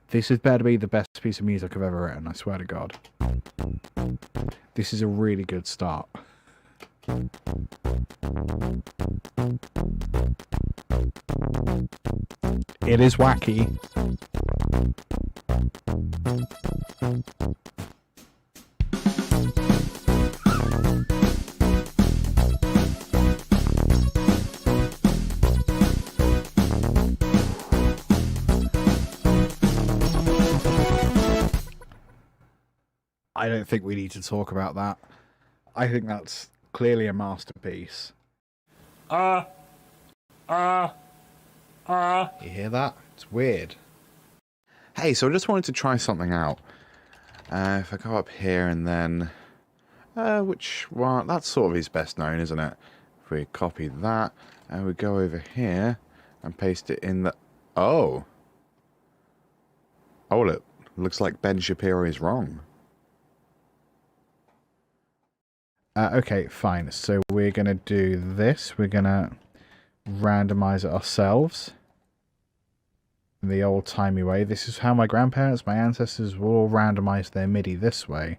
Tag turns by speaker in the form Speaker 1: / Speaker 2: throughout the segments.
Speaker 1: This is better to be the best piece of music I've ever written, I swear to God. This is a really good start. It is wacky. I don't think we need to talk about that. I think that's clearly a masterpiece. You hear that? It's weird. Hey, so I just wanted to try something out. If I go up here and then... which one? That's sort of his best known, isn't it? If we copy that, and we go over here and paste it in the... Oh! Oh, look. Looks like Ben Shapiro is wrong. Okay, fine. So we're going to do this. We're going to randomize it ourselves. In the old-timey way. This is how my grandparents, my ancestors, will all randomize their MIDI this way.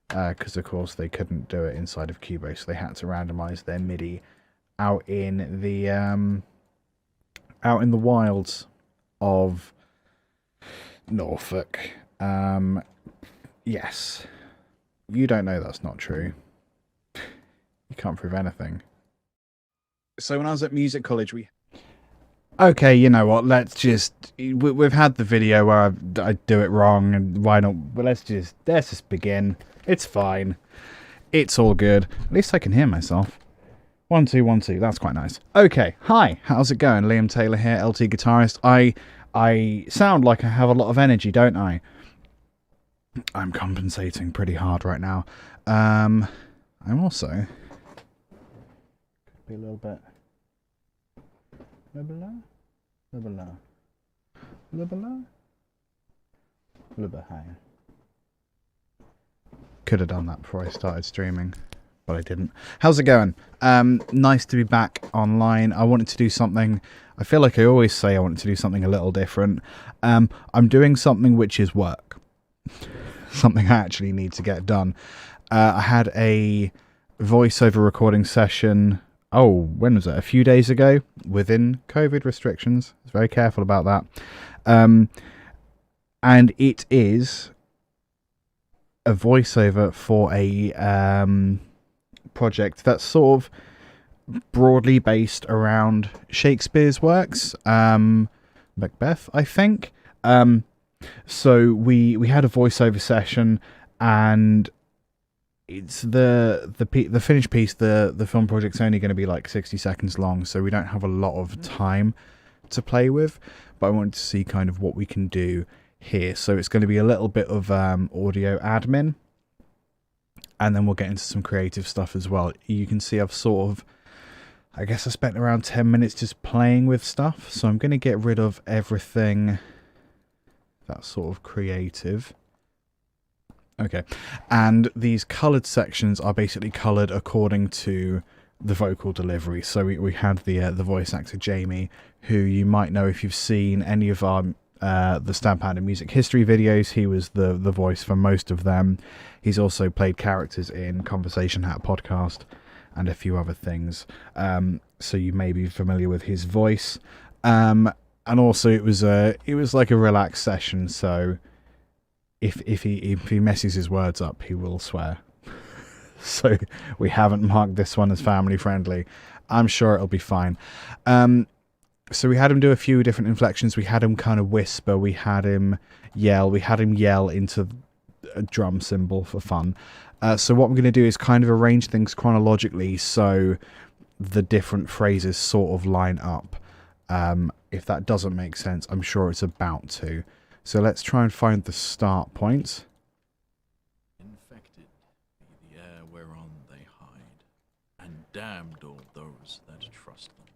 Speaker 1: Because, of course, they couldn't do it inside of Cubase. So they had to randomize their MIDI out in the wilds of Norfolk. Yes. You don't know that's not true. You can't prove anything. So when I was at music college, okay, you know what? Let's just... We've had the video where I do it wrong, and why not? But let's just begin. It's fine. It's all good. At least I can hear myself. 1 2 1 2. That's quite nice. Okay. Hi. How's it going? Liam Taylor here, LT Guitarist. I sound like I have a lot of energy, don't I? I'm compensating pretty hard right now. I'm also... Be a little bit higher. Could have done that before I started streaming, but I didn't. How's it going? Nice to be back online. I wanted to do something. I feel like I always say I wanted to do something a little different. I'm doing something which is work. Something I actually need to get done. I had a voiceover recording session. Oh, when was it? A few days ago, within COVID restrictions. I was very careful about that. And it is a voiceover for a project that's sort of broadly based around Shakespeare's works. Macbeth, I think. So we had a voiceover session, and it's the finished piece. The film project's only going to be like 60 seconds long, so we don't have a lot of time to play with, but I wanted to see kind of what we can do here. So it's going to be a little bit of audio admin, and then we'll get into some creative stuff as well. You can see I've sort of, I guess I spent around 10 minutes just playing with stuff, so I'm going to get rid of everything that's sort of creative. Okay, and these coloured sections are basically coloured according to the vocal delivery. So we had the voice actor Jamie, who you might know if you've seen any of our the Stamp Out and Music History videos. He was the voice for most of them. He's also played characters in Conversation Hat Podcast and a few other things. So you may be familiar with his voice. And also it was like a relaxed session, so if he messes his words up, he will swear. So we haven't marked this one as family friendly. I'm sure it'll be fine. So we had him do a few different inflections. We had him kind of whisper. We had him yell. We had him yell into a drum cymbal for fun. So what I'm going to do is kind of arrange things chronologically so the different phrases sort of line up. If that doesn't make sense, I'm sure it's about to. So let's try and find the start point.
Speaker 2: Infected be the air whereon they hide, and damned all those that trust them.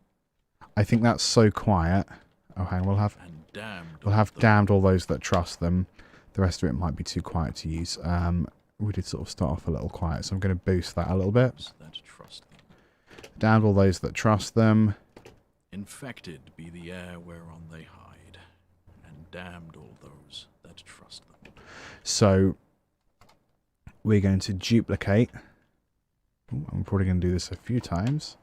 Speaker 1: I think that's so quiet. Oh, hang on, we'll have damned all those that trust them. The rest of it might be too quiet to use. We did sort of start off a little quiet, so I'm going to boost that a little bit. Damned all those that trust them.
Speaker 2: Infected be the air whereon they hide, and damned all those that trust them.
Speaker 1: So we're going to duplicate. Ooh, I'm probably going to do this a few times.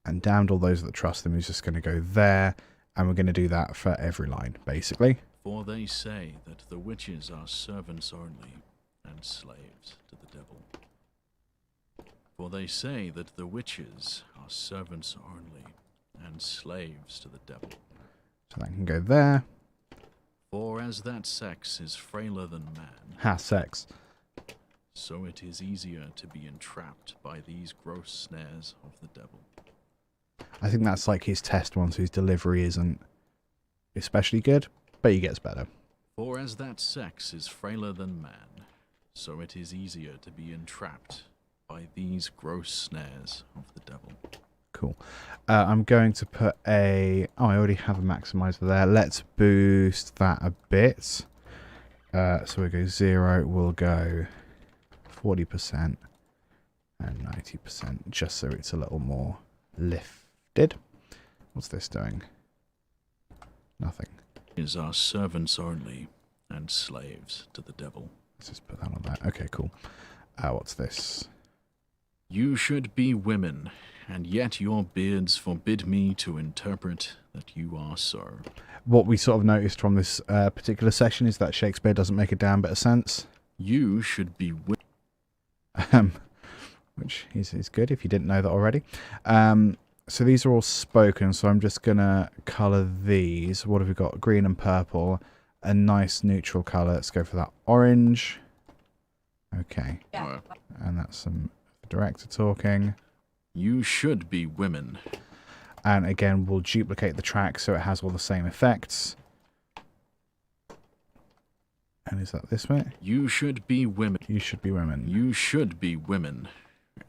Speaker 1: And damned all those that trust them is just going to go there. And we're going to do that for every line, basically.
Speaker 2: For they say that the witches are servants only, and slaves to the devil. For they say that the witches are servants only, and slaves to the devil.
Speaker 1: So that can go there.
Speaker 2: For as that sex is frailer than man,
Speaker 1: Ha, sex.
Speaker 2: so it is easier to be entrapped by these gross snares of the devil.
Speaker 1: I think that's like his test ones whose delivery isn't especially good, but he gets better.
Speaker 2: For as that sex is frailer than man, so it is easier to be entrapped by these gross snares of the devil.
Speaker 1: Cool. I'm going to put a... Oh, I already have a maximizer there. Let's boost that a bit. So we'll go 0. We'll go 40% and 90%, just so it's a little more lifted. What's this doing? Nothing.
Speaker 2: Is our servants only, and slaves to the devil.
Speaker 1: Let's just put that on there. Okay, cool. What's this?
Speaker 2: You should be women, and yet your beards forbid me to interpret that you are so.
Speaker 1: What we sort of noticed from this particular session is that Shakespeare doesn't make a damn bit of sense.
Speaker 2: You should be women.
Speaker 1: Which is good if you didn't know that already. So these are all spoken, so I'm just going to colour these. What have we got? Green and purple. A nice neutral colour. Let's go for that orange. Okay.
Speaker 2: Yeah.
Speaker 1: And that's some director talking.
Speaker 2: You should be women.
Speaker 1: And again, we'll duplicate the track so it has all the same effects. And is that this way?
Speaker 2: You should be women.
Speaker 1: You should be women.
Speaker 2: You should be women.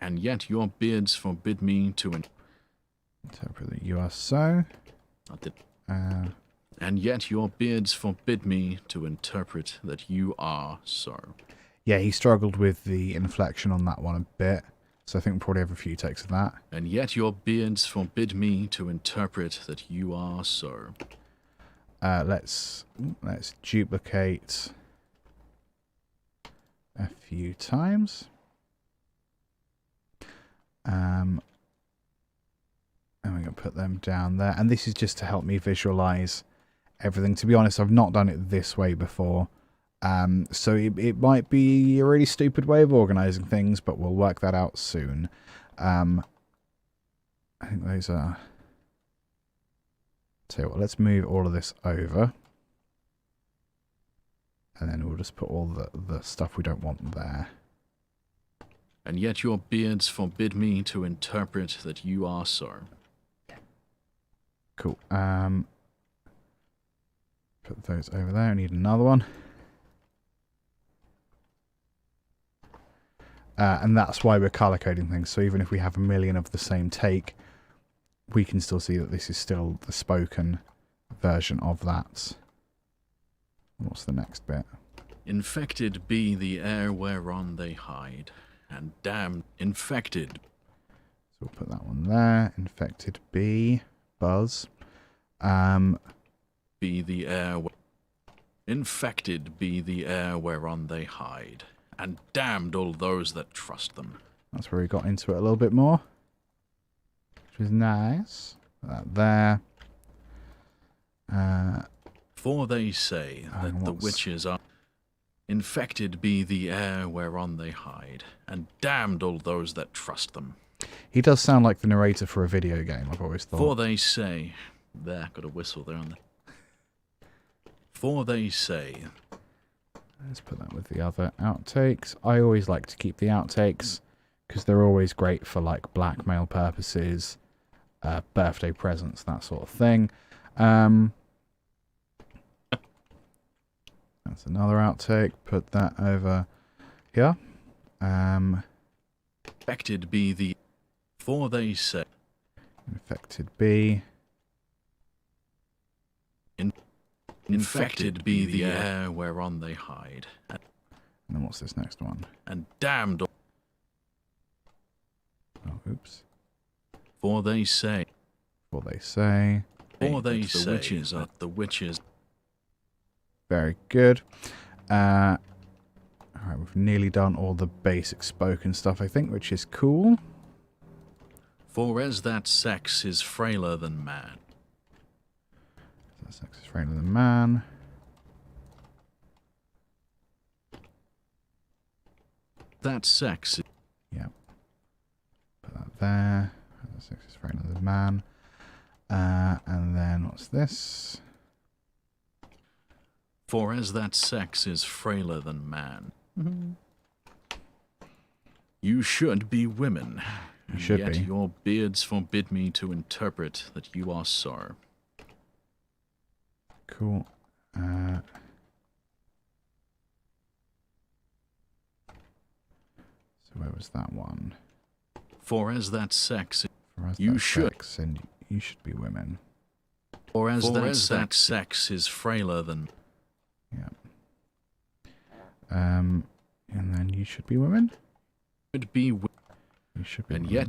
Speaker 2: And yet your beards forbid me to
Speaker 1: interpret that you are so.
Speaker 2: And yet your beards forbid me to interpret that you are so.
Speaker 1: Yeah, he struggled with the inflection on that one a bit. So I think we'll probably have a few takes of that.
Speaker 2: And yet your beards forbid me to interpret that you are so.
Speaker 1: Let's duplicate a few times. And we're going to put them down there. And this is just to help me visualize everything. To be honest, I've not done it this way before. So it might be a really stupid way of organizing things, but we'll work that out soon. I think those are... Tell you what, let's move all of this over. And then we'll just put all the stuff we don't want there.
Speaker 2: And yet your beards forbid me to interpret that you are so.
Speaker 1: Cool. Put those over there. I need another one. And that's why we're color coding things. So even if we have a million of the same take, we can still see that this is still the spoken version of that. What's the next bit?
Speaker 2: Infected be the air whereon they hide, and damned infected.
Speaker 1: So we'll put that one there. Infected be buzz.
Speaker 2: Be the air. Infected be the air whereon they hide, and damned all those that trust them.
Speaker 1: That's where we got into it a little bit more, which is nice. Put that there.
Speaker 2: For they say that the witches are infected be the air whereon they hide, and damned all those that trust them.
Speaker 1: He does sound like the narrator for a video game, I've always thought.
Speaker 2: For they say... There, got a whistle there on there. For they say...
Speaker 1: Let's put that with the other outtakes. I always like to keep the outtakes, because they're always great for, like, blackmail purposes, birthday presents, that sort of thing. That's another outtake. Put that over here.
Speaker 2: Infected be the... For they say...
Speaker 1: Infected be...
Speaker 2: Infected be the air whereon they hide.
Speaker 1: And then what's this next one?
Speaker 2: And damned...
Speaker 1: Oh, oops.
Speaker 2: For they say...
Speaker 1: For they say...
Speaker 2: For they say the witches are the witches.
Speaker 1: Very good. Alright, we've nearly done all the basic spoken stuff, I think, which is cool.
Speaker 2: For as that sex is frailer than man.
Speaker 1: That sex is frailer than man.
Speaker 2: That sex.
Speaker 1: Yeah. Put that there. That sex is frailer than man. And then what's this?
Speaker 2: For as that sex is frailer than man.
Speaker 1: Mm-hmm.
Speaker 2: You should be women.
Speaker 1: You should
Speaker 2: yet
Speaker 1: be.
Speaker 2: Your beards forbid me to interpret that you are so.
Speaker 1: Cool. So where was that one?
Speaker 2: For as that sex,
Speaker 1: For as
Speaker 2: you
Speaker 1: that
Speaker 2: should.
Speaker 1: Sex, and you should be women.
Speaker 2: Or as that sex is frailer than.
Speaker 1: Yeah. And then you should be women.
Speaker 2: Should be.
Speaker 1: You should be.
Speaker 2: And
Speaker 1: women.
Speaker 2: yet.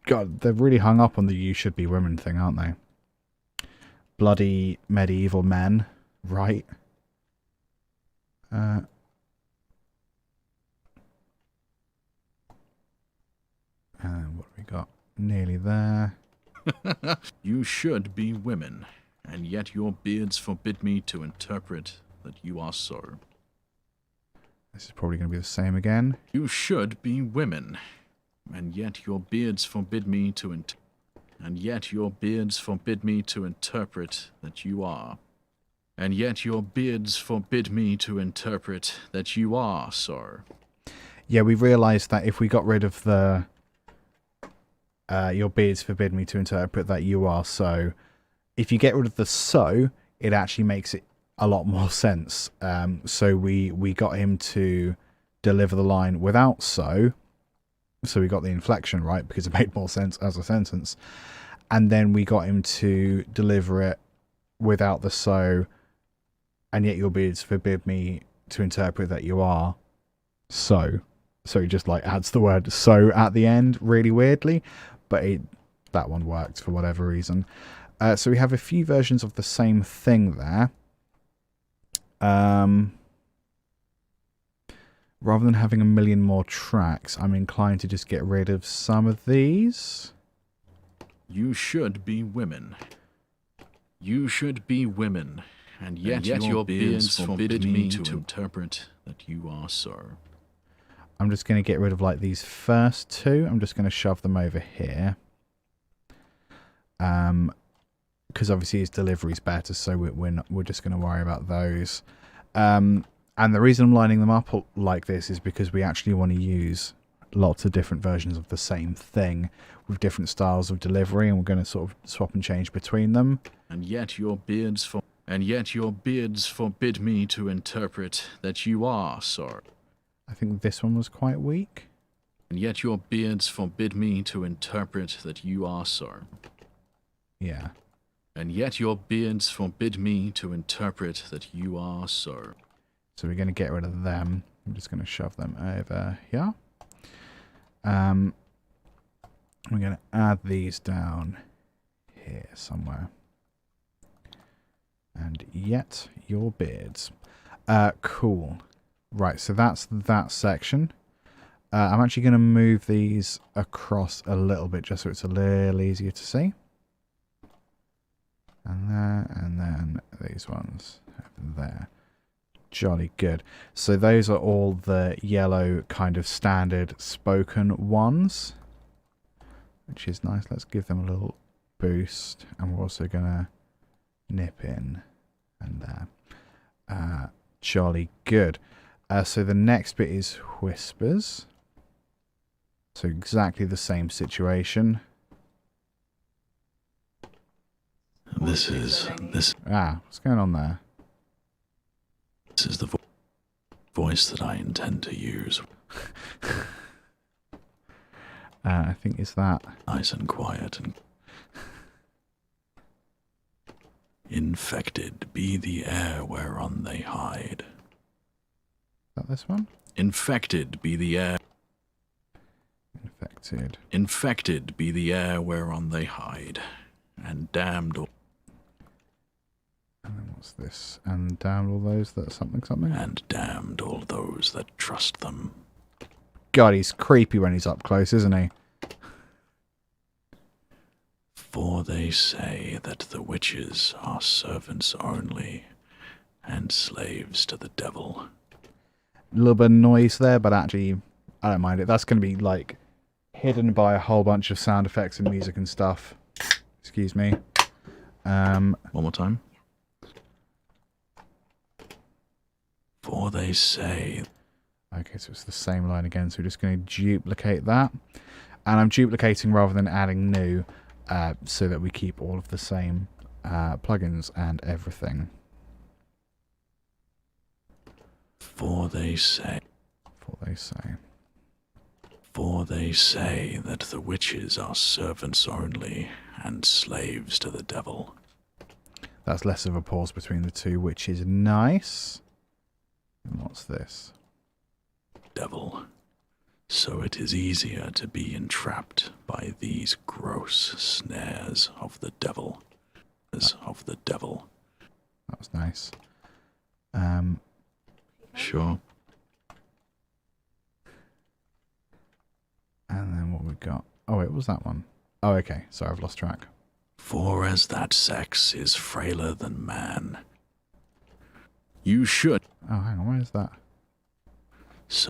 Speaker 1: God, they're really hung up on the "you should be women" thing, aren't they? Bloody medieval men, right? What have we got? Nearly there.
Speaker 2: You should be women, and yet your beards forbid me to interpret that you are so.
Speaker 1: This is probably going to be the same again.
Speaker 2: You should be women, and yet your beards forbid me to and yet your beards forbid me to interpret that you are. And yet your beards forbid me to interpret that you are so.
Speaker 1: Yeah, we realised that if we got rid of the your beards forbid me to interpret that you are so, if you get rid of the "so," it actually makes it a lot more sense. So we got him to deliver the line without "so," so we got the inflection right because it made more sense as a sentence, and then we got him to deliver it without the "so," and yet your beards forbid me to interpret that you are so. So he just like adds the word "so" at the end really weirdly, but that one worked for whatever reason. So we have a few versions of the same thing there. Rather than having a million more tracks, I'm inclined to just get rid of some of these.
Speaker 2: You should be women. You should be women, and yet your beards forbid me to interpret that you are so.
Speaker 1: I'm just going to get rid of like these first two. I'm just going to shove them over here. Because obviously his delivery is better, so we're just going to worry about those. And the reason I'm lining them up like this is because we actually want to use lots of different versions of the same thing with different styles of delivery, and we're going to sort of swap and change between them.
Speaker 2: And yet your beards forbid me to interpret that you are so.
Speaker 1: I think this one was quite weak.
Speaker 2: And yet your beards forbid me to interpret that you are so.
Speaker 1: Yeah.
Speaker 2: And yet your beards forbid me to interpret that you are so.
Speaker 1: So we're going to get rid of them. I'm just going to shove them over here. We're going to add these down here somewhere. And yet your beards. Cool. Right, so that's that section. I'm actually going to move these across a little bit just so it's a little easier to see. And there, and then these ones over there. Jolly good. So those are all the yellow kind of standard spoken ones, which is nice. Let's give them a little boost, and we're also going to nip in and there. Jolly good. So the next bit is whispers. So exactly the same situation.
Speaker 2: This.
Speaker 1: What's going on there?
Speaker 2: This is the voice that I intend to use.
Speaker 1: I think it's that.
Speaker 2: Nice and quiet and infected be the air whereon they hide.
Speaker 1: Is that this one?
Speaker 2: Infected be the air.
Speaker 1: Infected.
Speaker 2: Infected be the air whereon they hide, and damned all.
Speaker 1: And then what's this? And damned all those that something.
Speaker 2: And damned all those that trust them.
Speaker 1: God, he's creepy when he's up close, isn't he?
Speaker 2: For they say that the witches are servants only, and slaves to the devil.
Speaker 1: A little bit of noise there, but actually, I don't mind it. That's going to be, like, hidden by a whole bunch of sound effects and music and stuff. Excuse me.
Speaker 2: One more time. For they say...
Speaker 1: Okay, so it's the same line again, so we're just going to duplicate that. And I'm duplicating rather than adding new, so that we keep all of the same plugins and everything.
Speaker 2: For they say...
Speaker 1: For they say...
Speaker 2: For they say that the witches are servants only, and slaves to the devil.
Speaker 1: That's less of a pause between the two, which is nice. And what's this?
Speaker 2: Devil. So it is easier to be entrapped by these gross snares of the devil. Of the devil.
Speaker 1: That was nice.
Speaker 2: Sure.
Speaker 1: And then what we got? Oh, wait, what was that one? Oh, okay. Sorry, I've lost track.
Speaker 2: For as that sex is frailer than man, you should.
Speaker 1: Oh, hang on. Where is that?
Speaker 2: So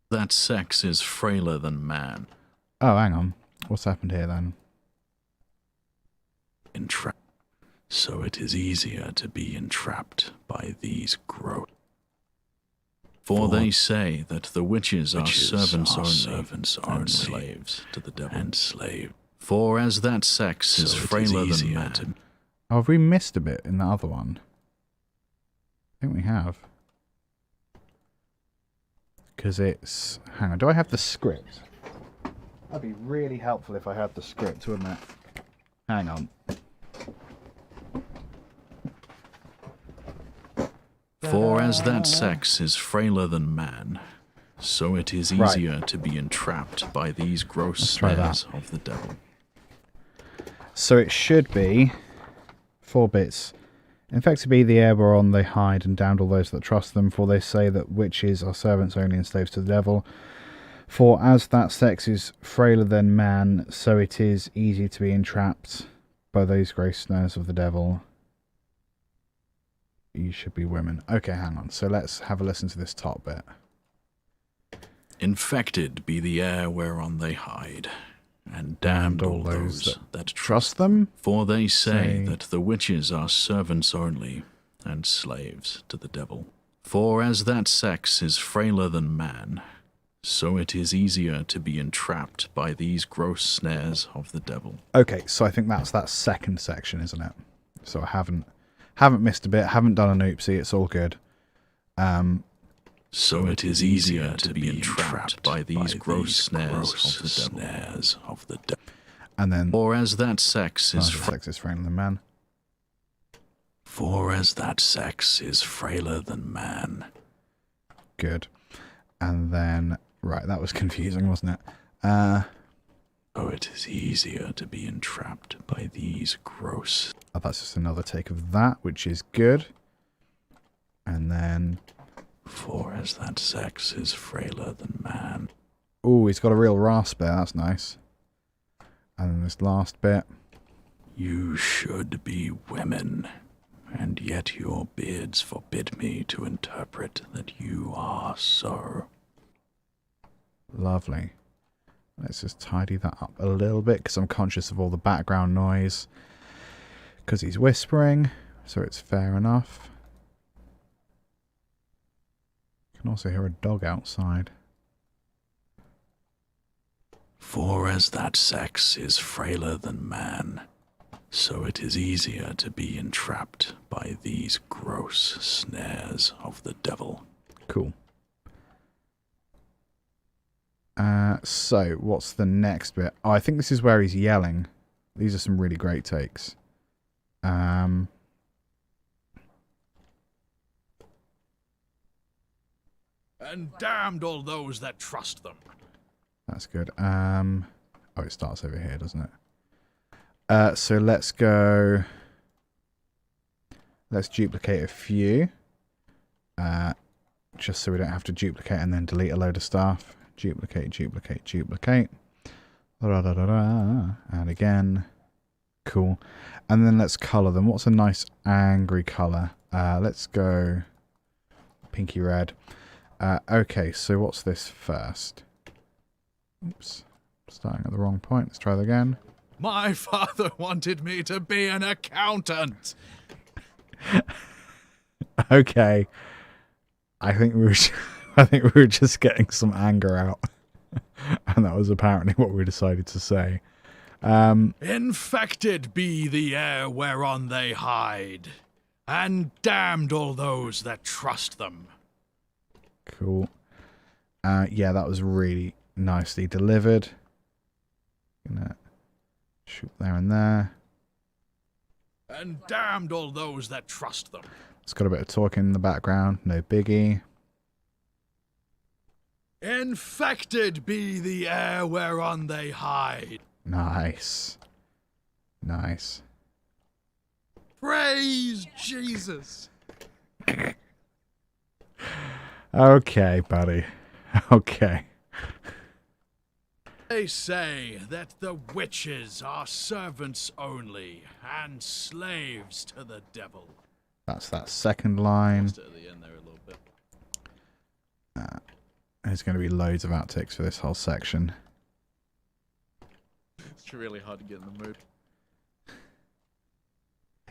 Speaker 2: that sex is frailer than man.
Speaker 1: Oh, hang on. What's happened here then?
Speaker 2: So it is easier to be entrapped by these gross. For they say that the witches are servants only, and slaves to the devil. And slave. For as that sex is frailer than man.
Speaker 1: Oh, have we missed a bit in the other one? I think we have. Because it's... Hang on, do I have the script? That'd be really helpful if I had the script, wouldn't it? Hang on.
Speaker 2: For as that sex is frailer than man, so it is easier to be entrapped by these gross snares of the devil.
Speaker 1: So it should be 4 bits. Infected be the air whereon they hide, and damned all those that trust them, for they say that witches are servants only and slaves to the devil. For as that sex is frailer than man, so it is easy to be entrapped by those gross snares of the devil. You should be women. Okay, hang on. So let's have a listen to this top bit.
Speaker 2: Infected be the air whereon they hide, and damned all those that
Speaker 1: trust them.
Speaker 2: For they say that the witches are servants only, and slaves to the devil. For as that sex is frailer than man, so it is easier to be entrapped by these gross snares of the devil.
Speaker 1: Okay, so I think that's that second section, isn't it? So I haven't missed a bit, haven't done an oopsie, it's all good.
Speaker 2: So it is easier to be entrapped by these gross snares of the devil.
Speaker 1: And then...
Speaker 2: For as that sex is
Speaker 1: frailer than man.
Speaker 2: For as that sex is frailer than man.
Speaker 1: Good. And then... Right, that was confusing, wasn't it?
Speaker 2: Oh, it is easier to be entrapped by these gross...
Speaker 1: Oh, that's just another take of that, which is good. And then...
Speaker 2: For as that sex is frailer than man.
Speaker 1: Oh, he's got a real rasp there, that's nice. And then this last bit.
Speaker 2: You should be women, and yet your beards forbid me to interpret that you are so.
Speaker 1: Lovely. Let's just tidy that up a little bit, because I'm conscious of all the background noise. Because he's whispering, so it's fair enough. You can also hear a dog outside.
Speaker 2: For as that sex is frailer than man, so it is easier to be entrapped by these gross snares of the devil.
Speaker 1: Cool. So, what's the next bit? Oh, I think this is where he's yelling. These are some really great takes. And damned all those that trust them. That's good. Oh, Oh, it starts over here, doesn't it? So let's go. Let's duplicate a few. Just so we don't have to duplicate and then delete a load of stuff. Duplicate, duplicate, duplicate. And again. Cool. And then let's colour them. What's a nice angry colour? Let's go pinky red. Okay, so what's this first? Oops. Starting at the wrong point. Let's try that again.
Speaker 2: My father wanted me to be an accountant.
Speaker 1: Okay. I think we were just getting some anger out. And that was apparently what we decided to say.
Speaker 2: Infected be the air whereon they hide, and damned all those that trust them.
Speaker 1: Cool. Yeah, that was really nicely delivered. Gonna shoot there and there.
Speaker 2: And damned all those that trust them.
Speaker 1: It's got a bit of talking in the background, no biggie.
Speaker 2: Infected be the air whereon they hide.
Speaker 1: Nice. Nice.
Speaker 2: Praise Jesus.
Speaker 1: Okay, buddy. Okay.
Speaker 2: They say that the witches are servants only and slaves to the devil.
Speaker 1: That's that second line.
Speaker 2: Just at the end there a little bit.
Speaker 1: There's going to be loads of outtakes for this whole section.
Speaker 2: It's really hard to get in the mood.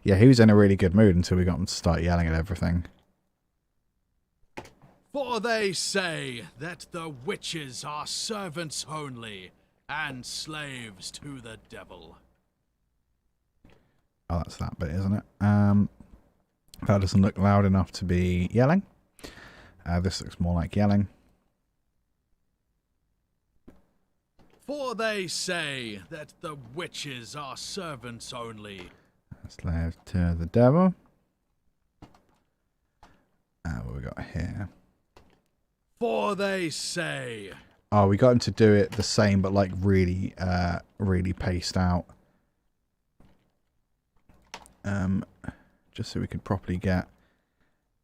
Speaker 1: Yeah, he was in a really good mood until we got him to start yelling at everything.
Speaker 2: For they say that the witches are servants only and slaves to the devil.
Speaker 1: Oh, that's that bit, isn't it? That doesn't look loud enough to be yelling. This looks more like yelling.
Speaker 2: For they say that the witches are servants only.
Speaker 1: Slaves to the devil. What we got here?
Speaker 2: For they say.
Speaker 1: Oh, we got him to do it the same, but like really, really paced out. Just so we could properly get.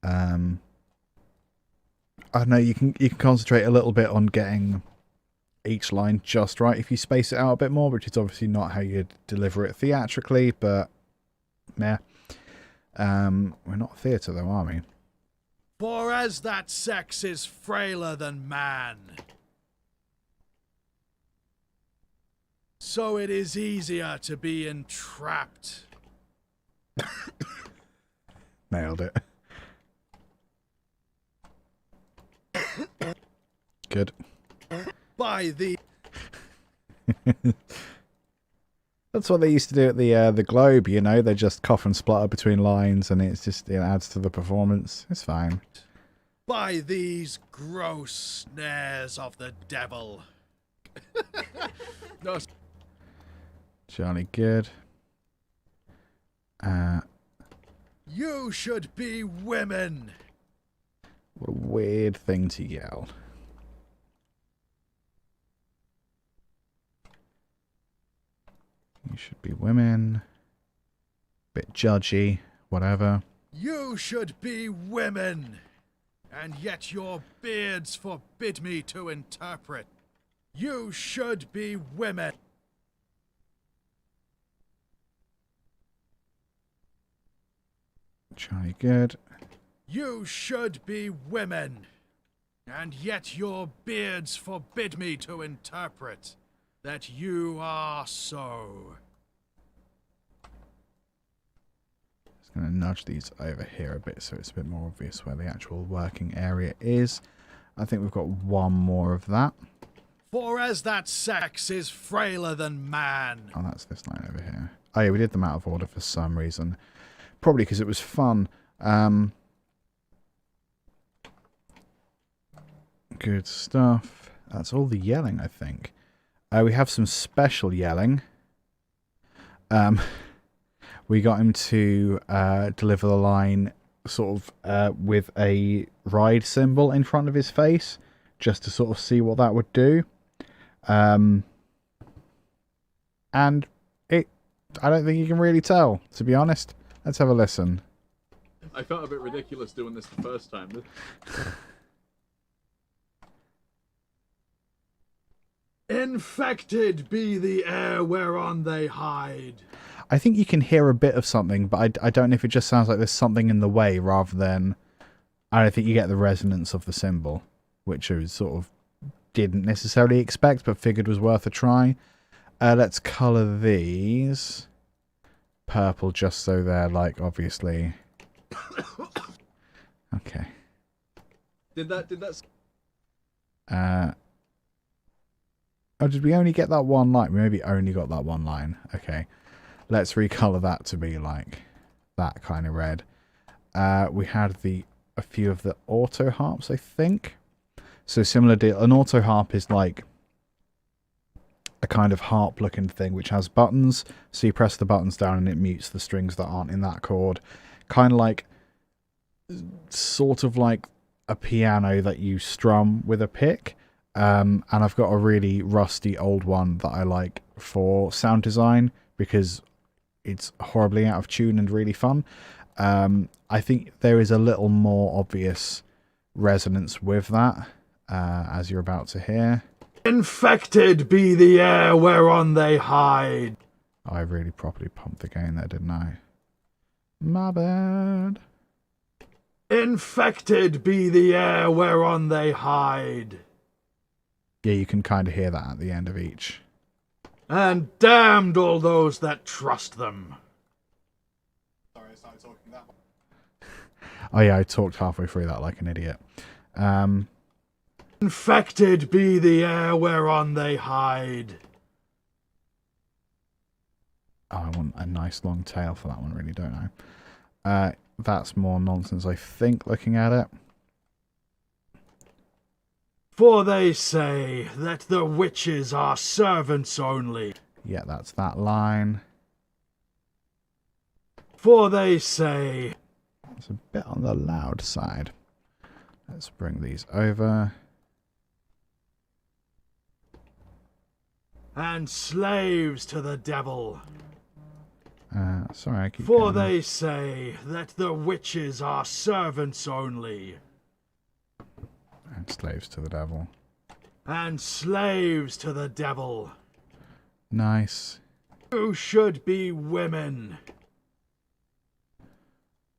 Speaker 1: I don't know. You can concentrate a little bit on getting each line just right if you space it out a bit more, which is obviously not how you deliver it theatrically, but meh. We're not theatre though, are we?
Speaker 2: For as that sex is frailer than man, so it is easier to be entrapped.
Speaker 1: Nailed it. Good.
Speaker 2: By the
Speaker 1: That's what they used to do at the Globe, you know. They just cough and splutter between lines, and it adds to the performance. It's fine.
Speaker 2: By these gross snares of the devil. No.
Speaker 1: Jolly good.
Speaker 2: You should be women.
Speaker 1: What a weird thing to yell. You should be women. Bit judgy, whatever.
Speaker 2: You should be women. And yet your beards forbid me to interpret. You should be women.
Speaker 1: Jolly good.
Speaker 2: You should be women. And yet your beards forbid me to interpret that you are so.
Speaker 1: Just going to nudge these over here a bit so it's a bit more obvious where the actual working area is. I think we've got one more of that.
Speaker 2: For as that sex is frailer than man.
Speaker 1: Oh, that's this line over here. Oh yeah, we did them out of order for some reason. Probably because it was fun. Good stuff. That's all the yelling, I think. We have some special yelling. We got him to deliver the line sort of with a ride symbol in front of his face, just to sort of see what that would do. and I don't think you can really tell, to be honest. Let's have a listen.
Speaker 3: I felt a bit ridiculous doing this the first time. Infected be the air whereon they hide.
Speaker 1: I think you can hear a bit of something, but I don't know if it just sounds like there's something in the way rather than... I don't think you get the resonance of the cymbal, which I sort of didn't necessarily expect, but figured was worth a try. Let's colour these purple just so they're, like, obviously... Okay.
Speaker 3: Did that...
Speaker 1: Oh, did we only get that one line? We maybe only got that one line. Okay. Let's recolor that to be like that kind of red. We had a few of the auto harps, I think. So similar deal. An auto harp is like a kind of harp looking thing which has buttons. So you press the buttons down and it mutes the strings that aren't in that chord. Kind of like, sort of like a piano that you strum with a pick. And I've got a really rusty old one that I like for sound design because it's horribly out of tune and really fun. I think there is a little more obvious resonance with that, as you're about to hear.
Speaker 3: Infected be the air whereon they hide.
Speaker 1: I really properly pumped the gain there, didn't I? My bad.
Speaker 3: Infected be the air whereon they hide.
Speaker 1: Yeah, you can kind of hear that at the end of each.
Speaker 3: And damned all those that trust them.
Speaker 1: Sorry, I started talking that one. Oh yeah, I talked halfway through that like an idiot.
Speaker 3: Infected be the air whereon they hide.
Speaker 1: Oh, I want a nice long tail for that one, really, don't I? That's more nonsense, I think, looking at it.
Speaker 3: For they say that the witches are servants only.
Speaker 1: Yeah, that's that line.
Speaker 3: For they say...
Speaker 1: It's a bit on the loud side. Let's bring these over.
Speaker 3: And slaves to the devil.
Speaker 1: Sorry, I keep
Speaker 3: For
Speaker 1: going.
Speaker 3: they say that the witches are servants only.
Speaker 1: And slaves to the devil.
Speaker 3: And slaves to the devil.
Speaker 1: Nice.
Speaker 3: Who should be women.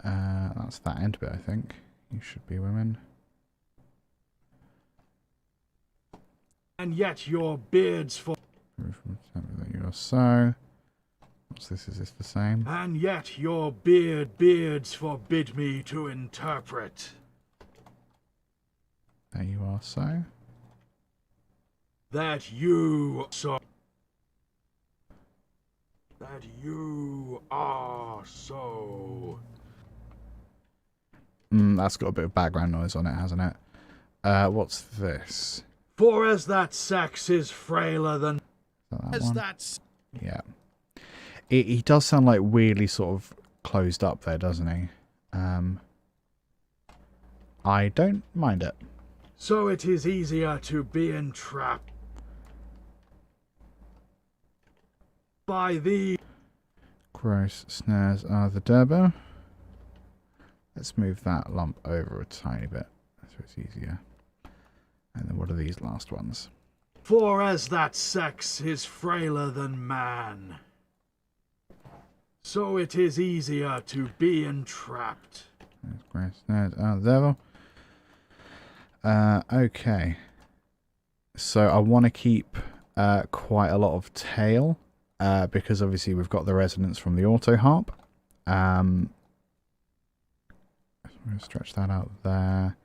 Speaker 1: That's that end bit, I think. You should be women.
Speaker 3: And yet your beards for...
Speaker 1: You're so. What's this? Is this the same?
Speaker 3: And yet your beards forbid me to interpret.
Speaker 1: There you are, so.
Speaker 3: That you are so.
Speaker 1: That's got a bit of background noise on it, hasn't it? What's this?
Speaker 3: For as that sex is frailer than...
Speaker 1: That one? Yeah. He does sound like weirdly sort of closed up there, doesn't he? I don't mind it.
Speaker 3: So it is easier to be entrapped by the...
Speaker 1: Gross snares are the Durbo. Let's move that lump over a tiny bit so it's easier. And then what are these last ones?
Speaker 3: For as that sex is frailer than man, so it is easier to be entrapped.
Speaker 1: Gross snares are the devil. Okay. So I want to keep quite a lot of tail because obviously we've got the resonance from the auto harp. I'm going to stretch that out there.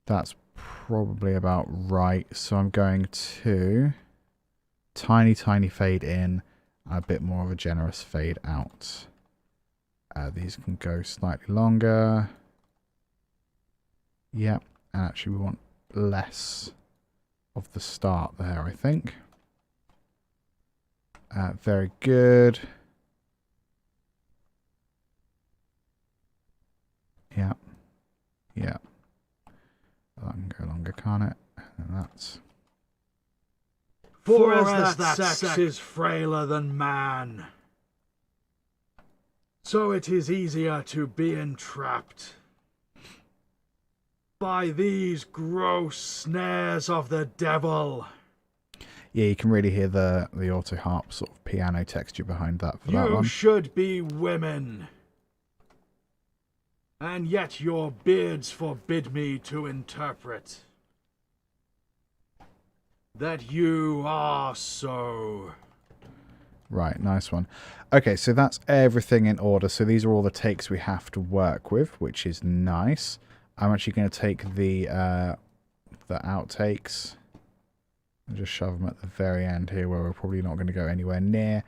Speaker 1: That's probably about right. So I'm going to tiny fade in, a bit more of a generous fade out. These can go slightly longer. Yep. And actually we want less of the start there, I think. Very good. Yeah. Yeah. That can go longer, can't it? And that's...
Speaker 3: For as that sex is frailer than man, so it is easier to be entrapped by these gross snares of the devil.
Speaker 1: Yeah, you can really hear the auto harp sort of piano texture behind that for that one.
Speaker 3: You should be women, and yet your beards forbid me to interpret that you are so.
Speaker 1: Right, nice one. Okay, so that's everything in order. So these are all the takes we have to work with, which is nice. I'm actually going to take the outtakes and just shove them at the very end here where we're probably not going to go anywhere near.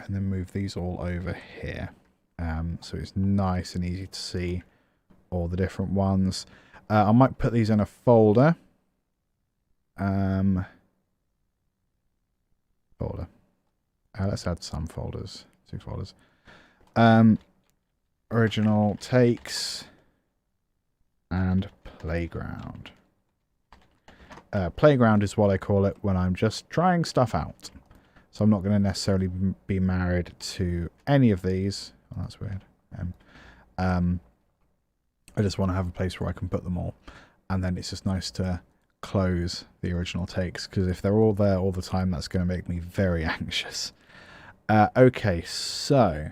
Speaker 1: And then move these all over here. So it's nice and easy to see all the different ones. I might put these in a folder. Folder. Let's add some folders. 2 folders. Original takes and playground. Playground is what I call it when I'm just trying stuff out. So I'm not going to necessarily be married to any of these. Oh, that's weird. I just want to have a place where I can put them all. And then it's just nice to close the original takes, because if they're all there all the time, that's going to make me very anxious. Okay, so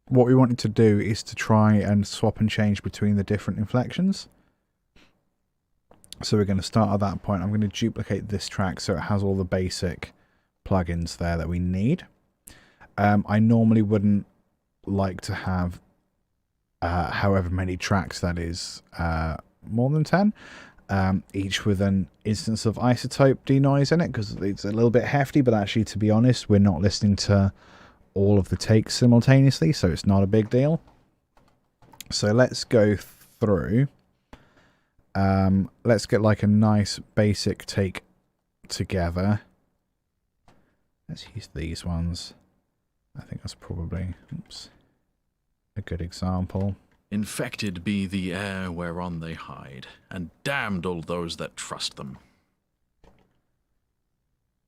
Speaker 1: what we wanted to do is to try and swap and change between the different inflections. So we're going to start at that point. I'm going to duplicate this track so it has all the basic plugins there that we need. I normally wouldn't like to have however many tracks that is, more than 10, each with an instance of isotope denoise in it, because it's a little bit hefty, but actually, to be honest, we're not listening to all of the takes simultaneously, so it's not a big deal. So let's go through. Let's get like a nice basic take together. Let's use these ones. I think that's probably a good example.
Speaker 2: Infected be the air whereon they hide, and damned all those that trust them.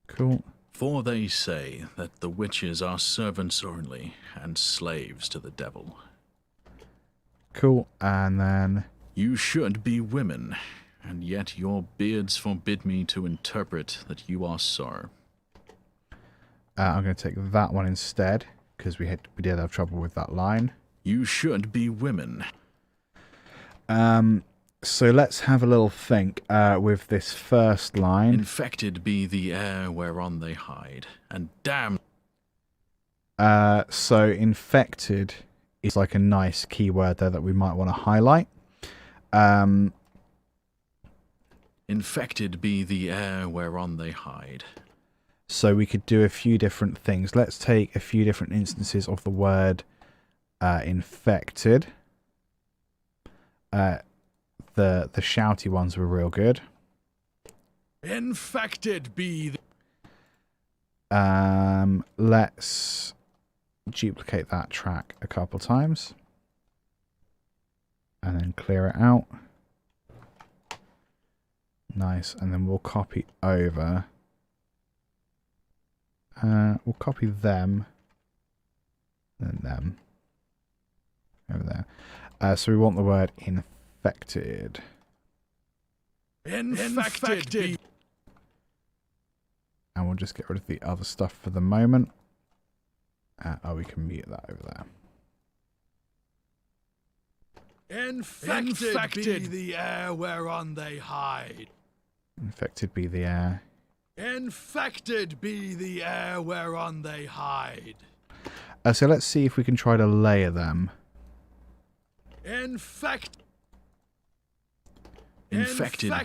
Speaker 1: Cool.
Speaker 2: For they say that the witches are servants only, and slaves to the devil.
Speaker 1: Cool. And then
Speaker 2: You should be women, and yet your beards forbid me to interpret that you are so.
Speaker 1: I'm going to take that one instead, because we did have trouble with that line.
Speaker 2: You should be women.
Speaker 1: So let's have a little think with this first line.
Speaker 2: Infected be the air whereon they hide, and damned.
Speaker 1: So infected is like a nice keyword there that we might want to highlight.
Speaker 2: Infected be the air whereon they hide.
Speaker 1: So we could do a few different things. Let's take a few different instances of the word infected. The shouty ones were real good.
Speaker 3: Infected be
Speaker 1: Let's duplicate that track a couple times and then clear it out. Nice. And then we'll copy over. We'll copy them and them over there. So we want the word infected.
Speaker 3: infected.
Speaker 1: And we'll just get rid of the other stuff for the moment. We can mute that over there.
Speaker 3: Infected be the air whereon they hide.
Speaker 1: Infected be the air.
Speaker 3: Infected be the air whereon they hide.
Speaker 1: So let's see if we can try to layer them.
Speaker 2: Infected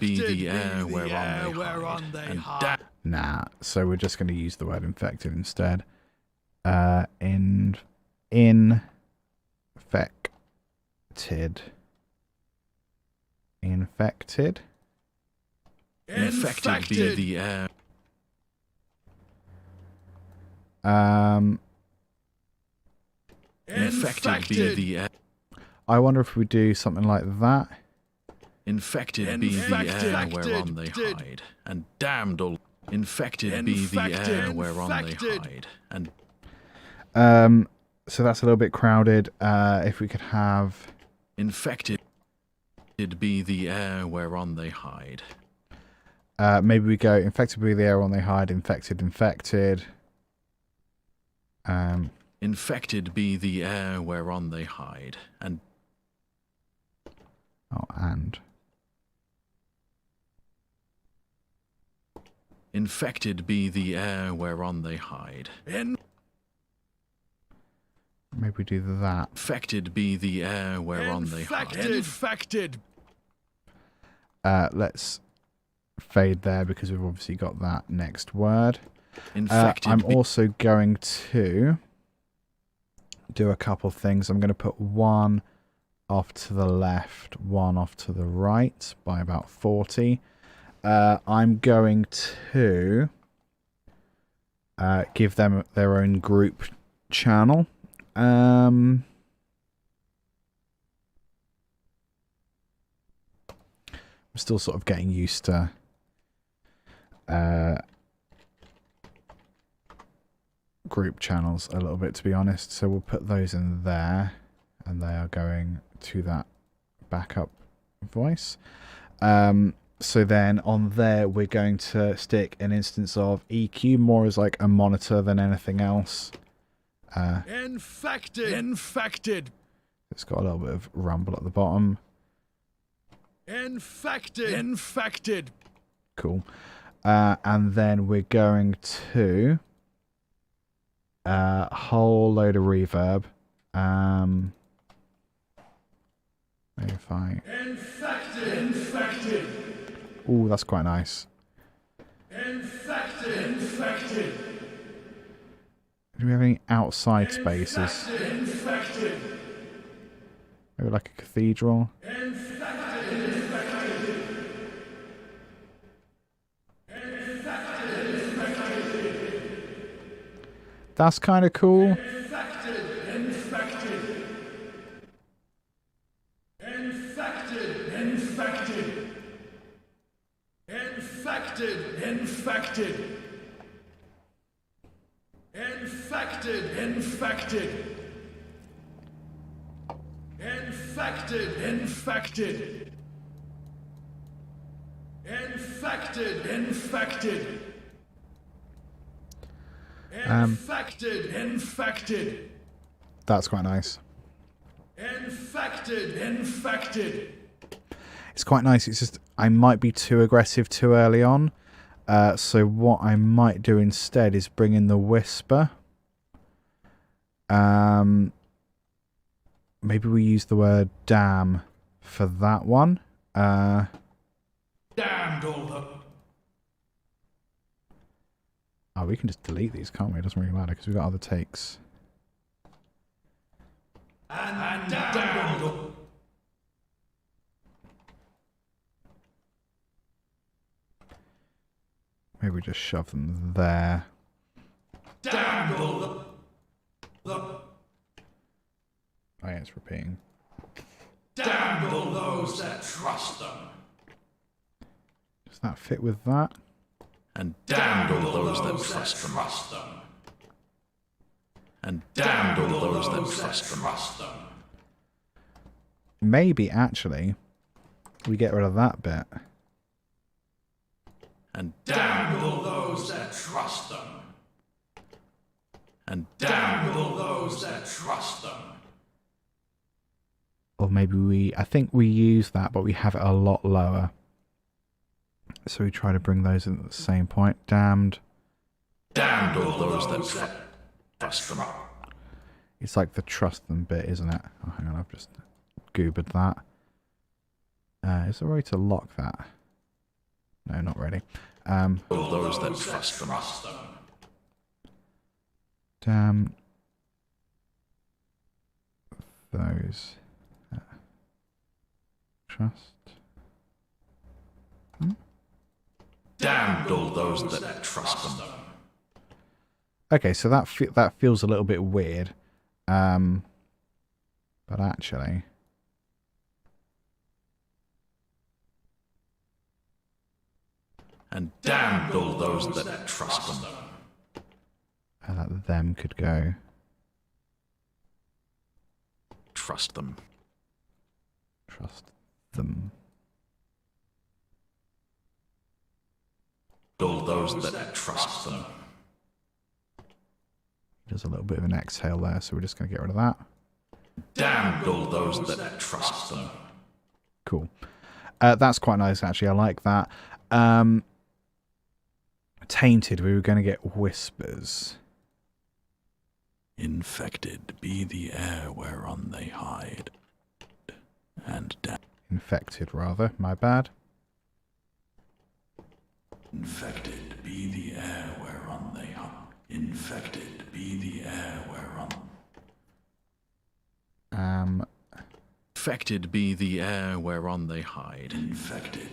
Speaker 2: be the air whereon they hide.
Speaker 1: Nah, so we're just going to use the word infected instead. Infected. Infected.
Speaker 2: Infected be the air.
Speaker 1: Um,
Speaker 2: Infected be the air.
Speaker 1: I wonder if we do something like that.
Speaker 2: Infected be the air whereon they hide, and damned all. Infected be the air whereon they hide, and
Speaker 1: So that's a little bit crowded. If we could have
Speaker 2: infected be the air whereon they hide.
Speaker 1: maybe we go infected be the air whereon they hide, infected.
Speaker 2: Infected be the air whereon they hide, and infected be the air whereon they hide.
Speaker 1: Maybe we do that.
Speaker 2: Infected be the air whereon they hide.
Speaker 3: Infected.
Speaker 1: Let's fade there because we've obviously got that next word.
Speaker 2: Infected
Speaker 1: I'm also going to do a couple things. I'm going to put one off to the left, one off to the right by about 40. I'm going to give them their own group channel. I'm still sort of getting used to group channels a little bit, to be honest. So we'll put those in there, and they are going to that backup voice. So then on there, we're going to stick an instance of EQ more as like a monitor than anything else.
Speaker 3: Infected.
Speaker 1: It's got a little bit of rumble at the bottom.
Speaker 3: Infected.
Speaker 1: Cool. And then we're going to a whole load of reverb. Maybe if I...
Speaker 3: Infected.
Speaker 1: Ooh, that's quite nice.
Speaker 3: Infected.
Speaker 1: Do we have any outside spaces?
Speaker 3: Infected.
Speaker 1: Maybe like a cathedral? That's kind of cool.
Speaker 3: Infected.
Speaker 1: That's quite nice.
Speaker 3: Infected.
Speaker 1: It's quite nice. It's just I might be too aggressive too early on. So what I might do instead is bring in the whisper. Maybe we use the word damn for that one.
Speaker 3: Damned all the...
Speaker 1: Oh, we can just delete these, can't we? It doesn't really matter because we've got other takes.
Speaker 3: And damned all...
Speaker 1: Maybe we just shove them there.
Speaker 3: Damned all the...
Speaker 1: Oh yeah, it's repeating.
Speaker 3: Damned all those that trust them.
Speaker 1: Does that fit with that?
Speaker 2: And damned all those that trust them. And damned all those that trust them.
Speaker 1: Maybe actually we get rid of that bit.
Speaker 2: And
Speaker 3: damned all those that trust them.
Speaker 2: And
Speaker 3: damned all those that trust them.
Speaker 1: Or maybe I think we use that, but we have it a lot lower. So we try to bring those in at the same point. Damned
Speaker 2: all those that trust them.
Speaker 1: It's like the trust them bit, isn't it? Oh, hang on, I've just goobered that. Is there a way to lock that? No, not really.
Speaker 2: All those that trust them.
Speaker 1: Damn those trust.
Speaker 2: Damned all those that trust them.
Speaker 1: Okay, so that feels a little bit weird. But actually,
Speaker 2: and damned all those that trust them.
Speaker 1: That them could go.
Speaker 2: Trust them.
Speaker 1: Trust them.
Speaker 2: All those that trust them.
Speaker 1: There's a little bit of an exhale there, so we're just going to get rid of that.
Speaker 2: Damned all those that trust them.
Speaker 1: Cool. That's quite nice, actually. I like that. Tainted, we were going to get whispers.
Speaker 2: Infected be the air whereon they hide, and
Speaker 1: Infected, rather. My bad.
Speaker 2: infected be the air whereon they hide. Infected be the air whereon. Infected be the air whereon they hide. Infected.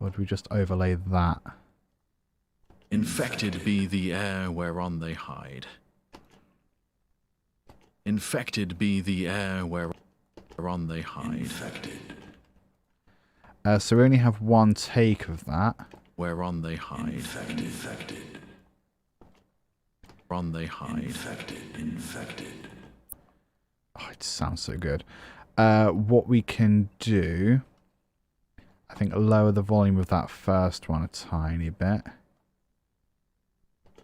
Speaker 1: Or do we just overlay that?
Speaker 2: Infected be the air whereon they hide. Infected be the air whereon they hide. Infected.
Speaker 1: So we only have one take of that.
Speaker 2: Whereon they hide. Infected. Whereon they hide. Infected.
Speaker 1: Oh, it sounds so good. What we can do, I think, lower the volume of that first one a tiny bit.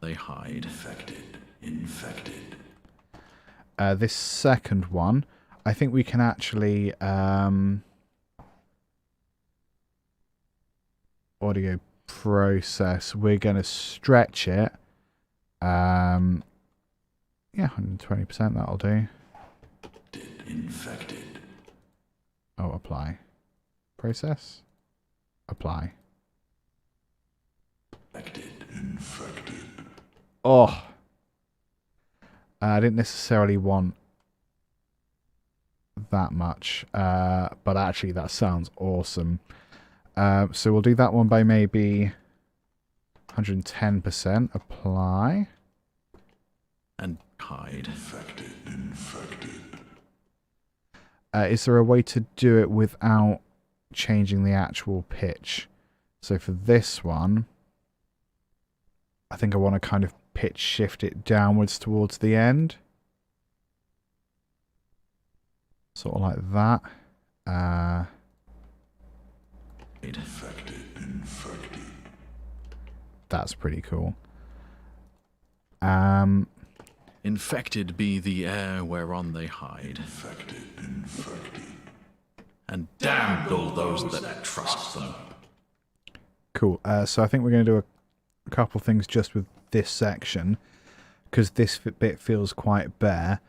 Speaker 2: They hide. Infected.
Speaker 1: This second one, I think we can actually audio process. We're going to stretch it. Yeah, 120%. That'll do.
Speaker 2: Infected.
Speaker 1: Oh, apply. Process. Apply.
Speaker 2: Infected.
Speaker 1: Oh. I didn't necessarily want that much, but actually that sounds awesome. So we'll do that one by maybe 110%. Apply.
Speaker 2: And hide.
Speaker 3: Infected.
Speaker 1: Is there a way to do it without changing the actual pitch? So for this one, I think I want to kind of pitch shift it downwards towards the end. Sort of like that.
Speaker 2: Infected.
Speaker 1: That's pretty cool.
Speaker 2: Infected be the air whereon they hide.
Speaker 3: Infected.
Speaker 2: And damned all those that trust them.
Speaker 1: Cool. So I think we're going to do a couple things just with this section, because this bit feels quite bare.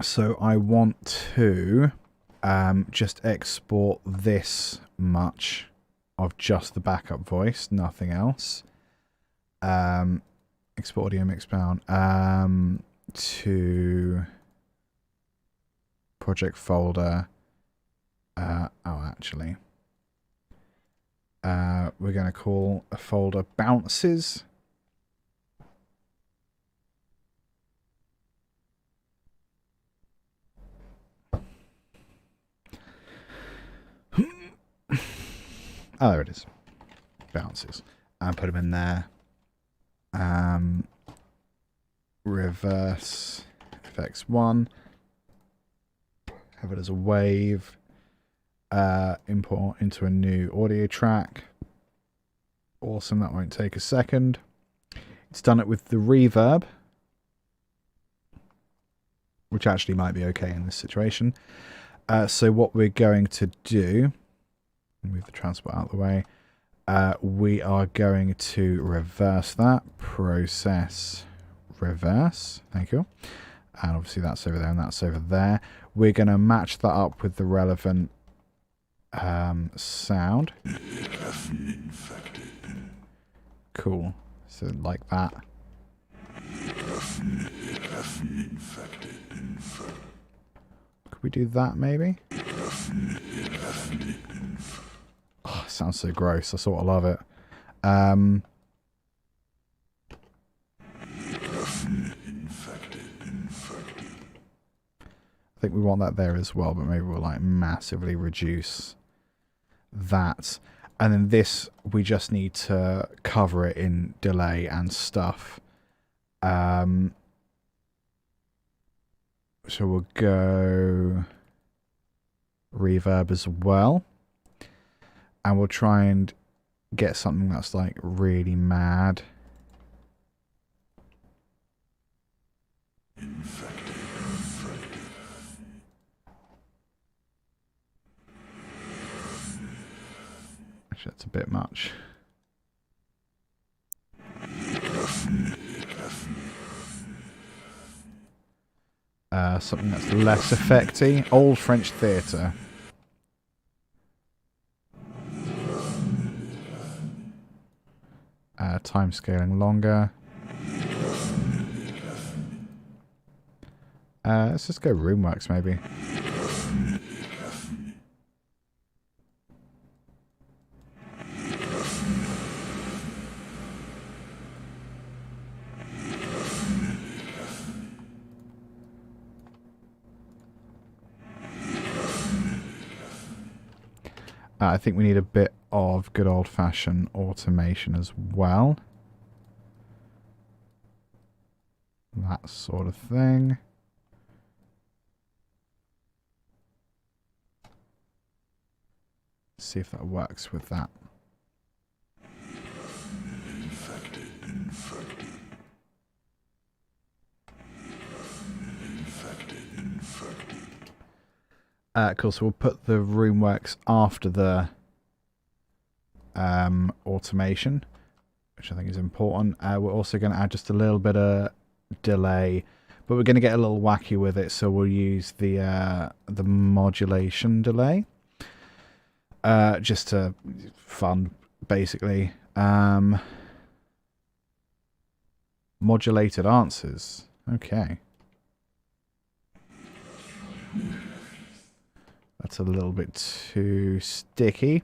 Speaker 1: So I want to just export this much of just the backup voice, nothing else. Export audio mix bound to project folder. Actually, we're going to call a folder bounces. Oh, there it is. Bounces. And put them in there. Reverse FX1. Have it as a wave. Import into a new audio track. Awesome, that won't take a second. It's done it with the reverb, which actually might be okay in this situation. So what we're going to do, move the transport out of the way, we are going to reverse that. Process, reverse. Thank you. And obviously that's over there and that's over there. We're going to match that up with the relevant sound. Cool. So like that. Could we do that maybe? Oh, it sounds so gross. I sort of love it. I think we want that there as well, but maybe we'll like massively reduce that. And then this, we just need to cover it in delay and stuff. So we'll go reverb as well. And we'll try and get something that's like really mad. Actually, that's a bit much. Something that's less effecty. Old French theatre. Time scaling longer. Let's just go Roomworks maybe. I think we need a bit of good old-fashioned automation as well. That sort of thing. See if that works with that. Cool, so we'll put the Roomworks after the automation, which I think is important. We're also going to add just a little bit of delay, but we're going to get a little wacky with it, so we'll use the modulation delay. Just to fun, basically. Modulated answers. Okay. That's a little bit too sticky.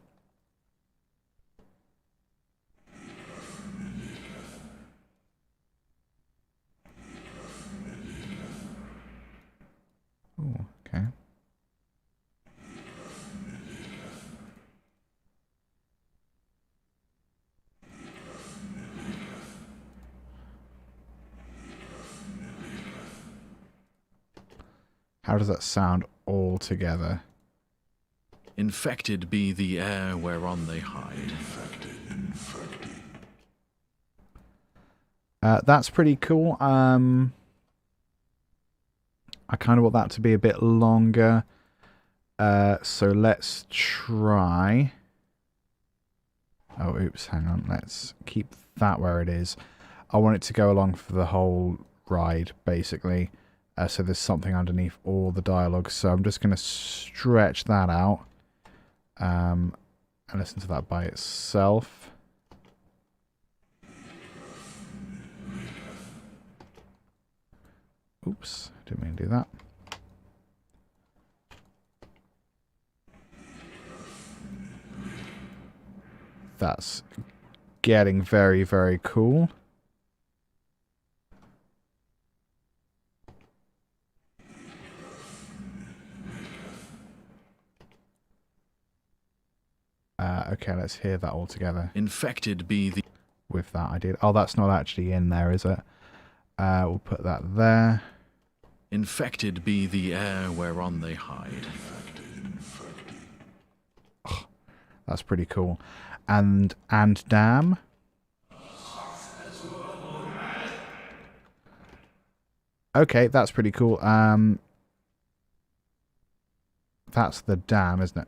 Speaker 1: Oh, okay. How does that sound all together?
Speaker 2: Infected be the air whereon they hide.
Speaker 1: That's pretty cool. I kind of want that to be a bit longer. So let's try. Oh, oops, hang on. Let's keep that where it is. I want it to go along for the whole ride, basically. So there's something underneath all the dialogue. So I'm just going to stretch that out. And listen to that by itself. Oops, didn't mean to do that. That's getting very, very cool. Okay, let's hear that all together.
Speaker 2: Infected be the...
Speaker 1: With that I did. Oh, that's not actually in there, is it? We'll put that there.
Speaker 2: Infected be the air whereon they hide.
Speaker 1: Oh, that's pretty cool. And damn. Okay, that's pretty cool. That's the damn, isn't it?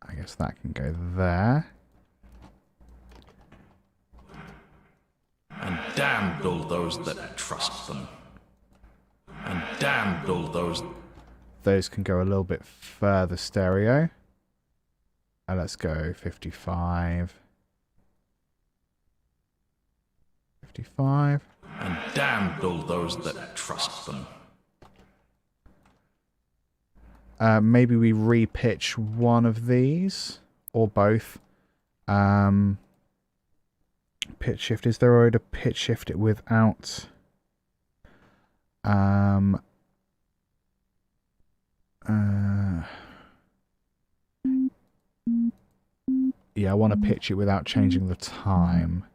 Speaker 1: I guess that can go there.
Speaker 2: And damned all those that trust them. And damned all those...
Speaker 1: Those can go a little bit further stereo. Let's go 55. 55.
Speaker 2: And damned all those that trust them.
Speaker 1: Maybe we re-pitch one of these, or both. Pitch shift. Is there a way to pitch shift it without Yeah, I want to pitch it without changing the time.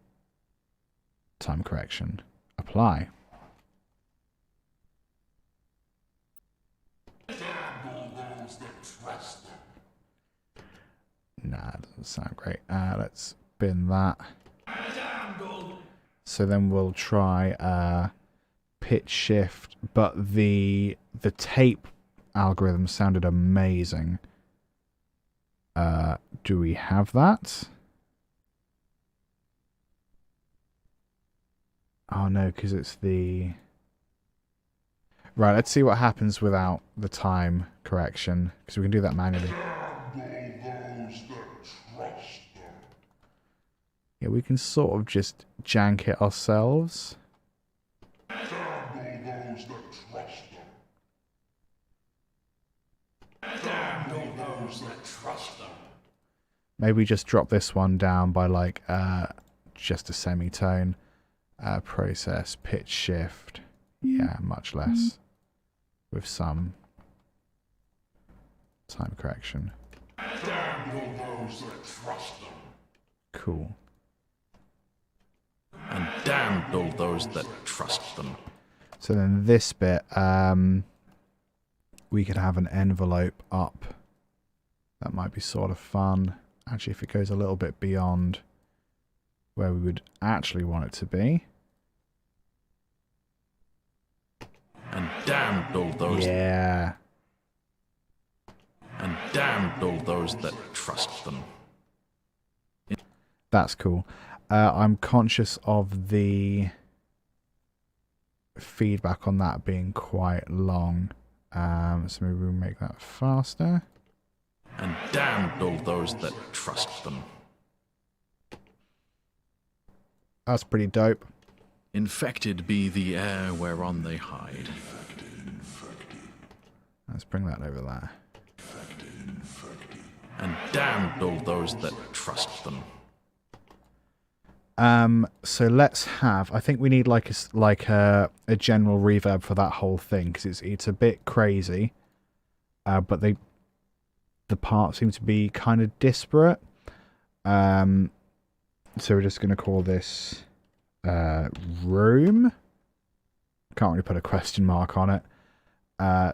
Speaker 1: Time correction. Apply. Nah, it doesn't sound great. Let's bin that. So then we'll try pitch shift, but the tape algorithm sounded amazing. Do we have that? Oh no, because it's the... Right, let's see what happens without the time correction, because we can do that manually. Yeah, we can sort of just jank it ourselves. Maybe just drop this one down by like just a semitone. Process, pitch shift. Yeah, much less. With some time correction. Cool.
Speaker 2: And damned all those that trust them.
Speaker 1: So then this bit, we could have an envelope up. That might be sort of fun. Actually, if it goes a little bit beyond where we would actually want it to be.
Speaker 2: And damned all those.
Speaker 1: Yeah.
Speaker 2: And damned all those that trust them.
Speaker 1: That's cool. I'm conscious of the feedback on that being quite long. So maybe we'll make that faster.
Speaker 2: And damned all those that trust them.
Speaker 1: That's pretty dope.
Speaker 2: Infected be the air whereon they hide.
Speaker 1: Let's bring that over there.
Speaker 2: And damned all those that trust them.
Speaker 1: So let's have. I think we need like a general reverb for that whole thing because it's a bit crazy. But the parts seem to be kind of disparate. So we're just going to call this room. Can't really put a question mark on it.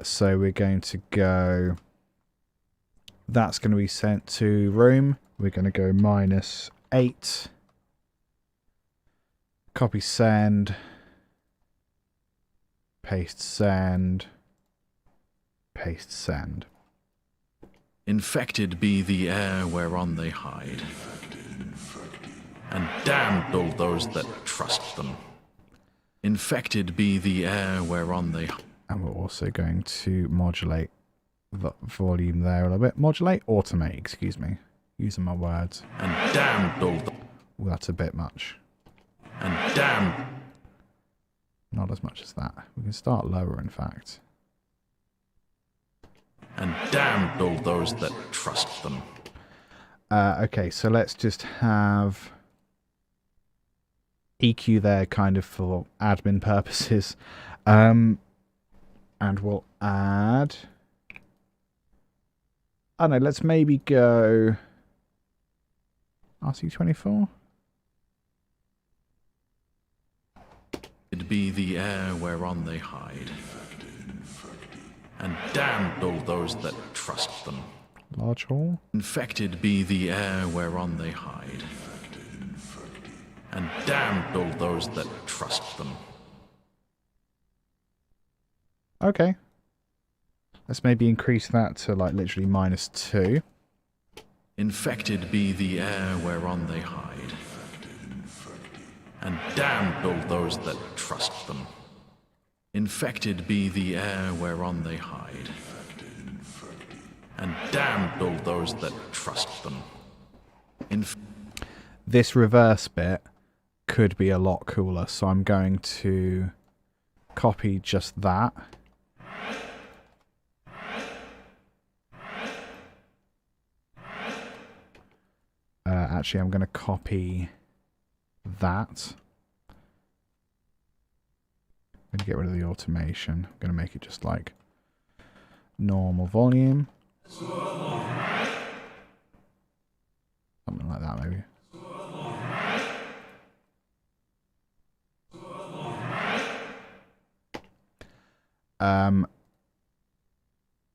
Speaker 1: So we're going to go. That's going to be sent to room. We're going to go -8. Copy send. Paste send. Paste send.
Speaker 2: Infected be the air whereon they hide. And damned all those that trust them. Infected be the air whereon they hide.
Speaker 1: And we're also going to modulate the volume there a little bit. Modulate, automate, excuse me. Using my words.
Speaker 2: And damned all the...
Speaker 1: Ooh, that's a bit much.
Speaker 2: And damned...
Speaker 1: Not as much as that. We can start lower, in fact.
Speaker 2: And damned all those that trust them.
Speaker 1: Okay, so let's just have EQ there kind of for admin purposes. And we'll add... I don't know, let's maybe go RC24.
Speaker 2: It be the air whereon they hide. And damned all those that trust them.
Speaker 1: Large hall.
Speaker 2: Infected be the air whereon they hide. And damned all those that trust them.
Speaker 1: Okay. Let's maybe increase that to like literally -2.
Speaker 2: Infected be the air whereon they hide. And damned all those that trust them. Infected be the air whereon they hide. And damned all those that trust them.
Speaker 1: This reverse bit could be a lot cooler, so I'm going to copy just that. Actually, I'm going to copy that. I'm going to get rid of the automation. I'm going to make it just like normal volume. Something like that, maybe.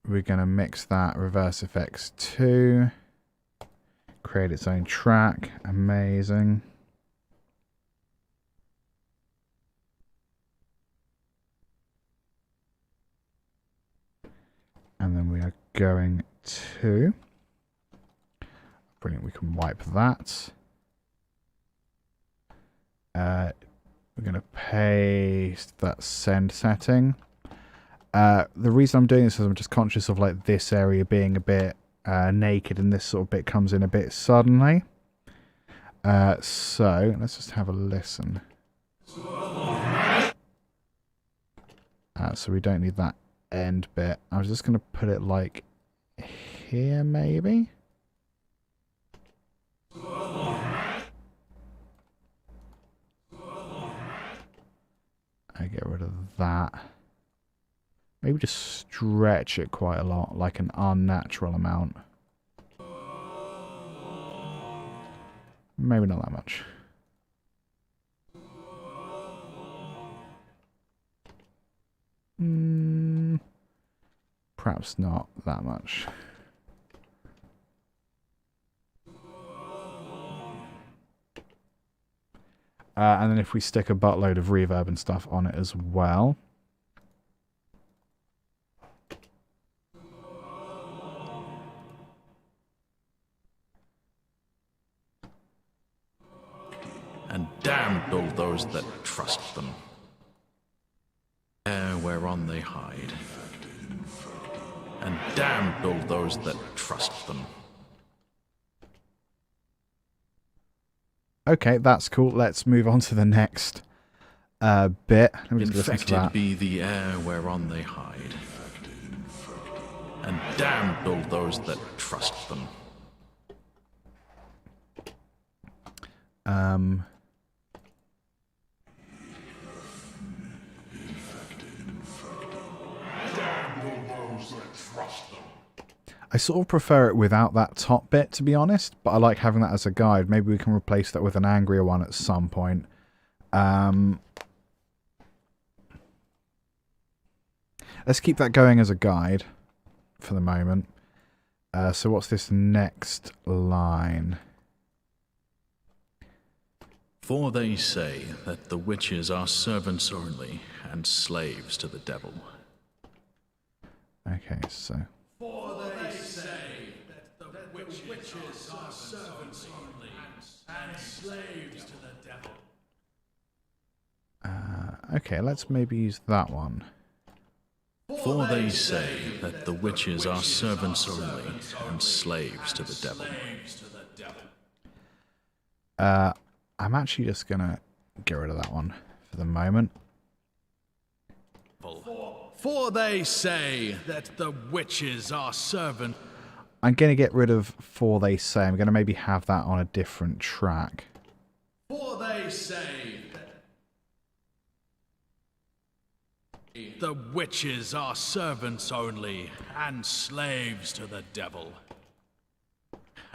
Speaker 1: We're going to mix that reverse effects 2. Create its own track. Amazing. And then we are going to... Brilliant, we can wipe that. We're going to paste that send setting. The reason I'm doing this is I'm just conscious of like this area being a bit naked, and this sort of bit comes in a bit suddenly. So let's just have a listen. So we don't need that end bit. I was just going to put it like here, maybe. I get rid of that. Maybe just stretch it quite a lot, like an unnatural amount. Maybe not that much. Perhaps not that much. And then if we stick a buttload of reverb and stuff on it as well.
Speaker 2: And damned all those that trust them. Air whereon they hide. And damned all those that trust them.
Speaker 1: Okay, that's cool. Let's move on to the next bit. Let me just listen to that.
Speaker 2: Infected be the air whereon they hide. And damned all those that trust them.
Speaker 1: I sort of prefer it without that top bit, to be honest, but I like having that as a guide. Maybe we can replace that with an angrier one at some point. Let's keep that going as a guide for the moment. So what's this next line?
Speaker 2: For they say that the witches are servants only and slaves to the devil.
Speaker 1: Okay, so...
Speaker 3: For they say that the witches are servants only and slaves to the devil.
Speaker 1: Okay, let's maybe use that one.
Speaker 2: For they say that the witches are servants only and slaves to the devil.
Speaker 1: I'm actually just going to get rid of that one for the moment.
Speaker 3: For they say that the witches are servants.
Speaker 1: I'm going to get rid of For They Say. I'm going to maybe have that on a different track.
Speaker 3: For they say that the witches are servants only and slaves to the devil.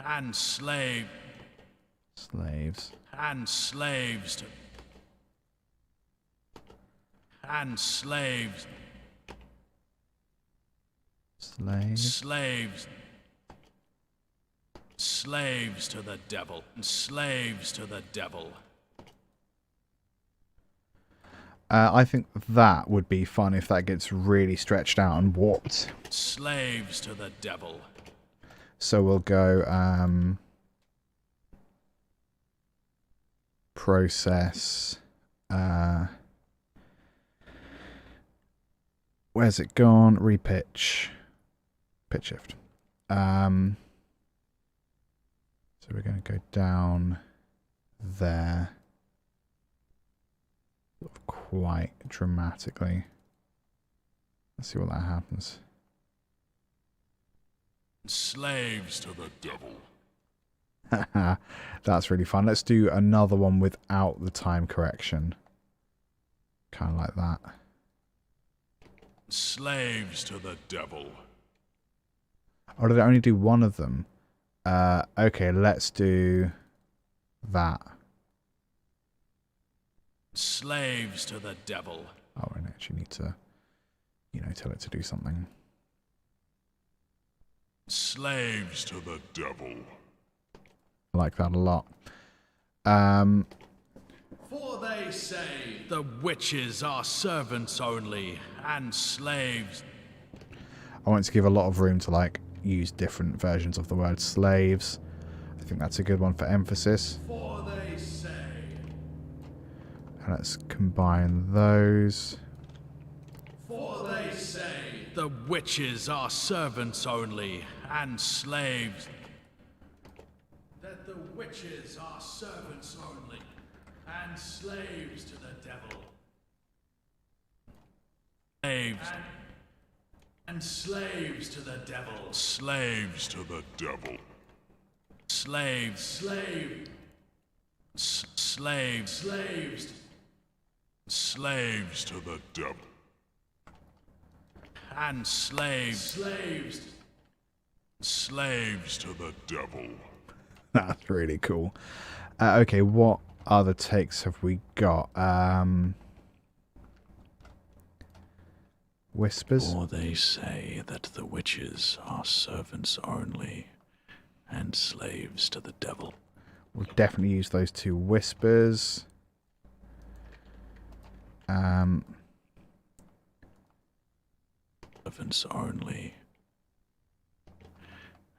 Speaker 3: And slaves. And slaves to... And slaves. Slaves to the devil. Slaves to the devil.
Speaker 1: I think that would be fun if that gets really stretched out and warped.
Speaker 3: Slaves to the devil.
Speaker 1: So we'll go process. Where's it gone? Repitch. Pitch shift. So we're going to go down there quite dramatically. Let's see what that happens.
Speaker 3: Slaves to the devil.
Speaker 1: That's really fun. Let's do another one without the time correction. Kind of like that.
Speaker 3: Slaves to the devil.
Speaker 1: Or did I only do one of them? Okay, let's do that.
Speaker 3: Slaves to the devil.
Speaker 1: Oh, I actually need to, tell it to do something.
Speaker 3: Slaves to the devil.
Speaker 1: I like that a lot.
Speaker 3: For they say the witches are servants only, and slaves.
Speaker 1: I want to give a lot of room to use different versions of the word slaves. I think that's a good one for emphasis.
Speaker 3: For they say.
Speaker 1: And let's combine those.
Speaker 3: For they say the witches are servants only, and slaves. That the witches are servants only, and slaves to the devil. Slaves. And slaves to the devil. Slaves to the devil. Slaves. Slaves. Slaves to the devil. And slaves. Slaves to the devil.
Speaker 1: That's really cool. Okay, what other takes have we got? Whispers.
Speaker 2: For they say that the witches are servants only, and slaves to the devil.
Speaker 1: We'll definitely use those two whispers.
Speaker 2: Servants only,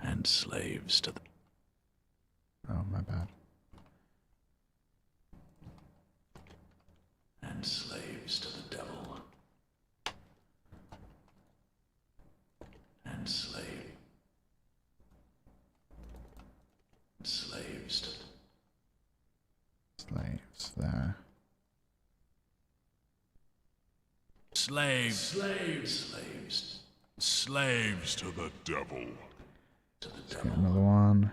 Speaker 2: and slaves to the...
Speaker 1: Oh, my bad.
Speaker 2: And slaves to the devil. And slaves to the...
Speaker 1: Slaves there.
Speaker 3: Slaves to the devil.
Speaker 2: To the
Speaker 1: Get
Speaker 2: devil.
Speaker 1: another one.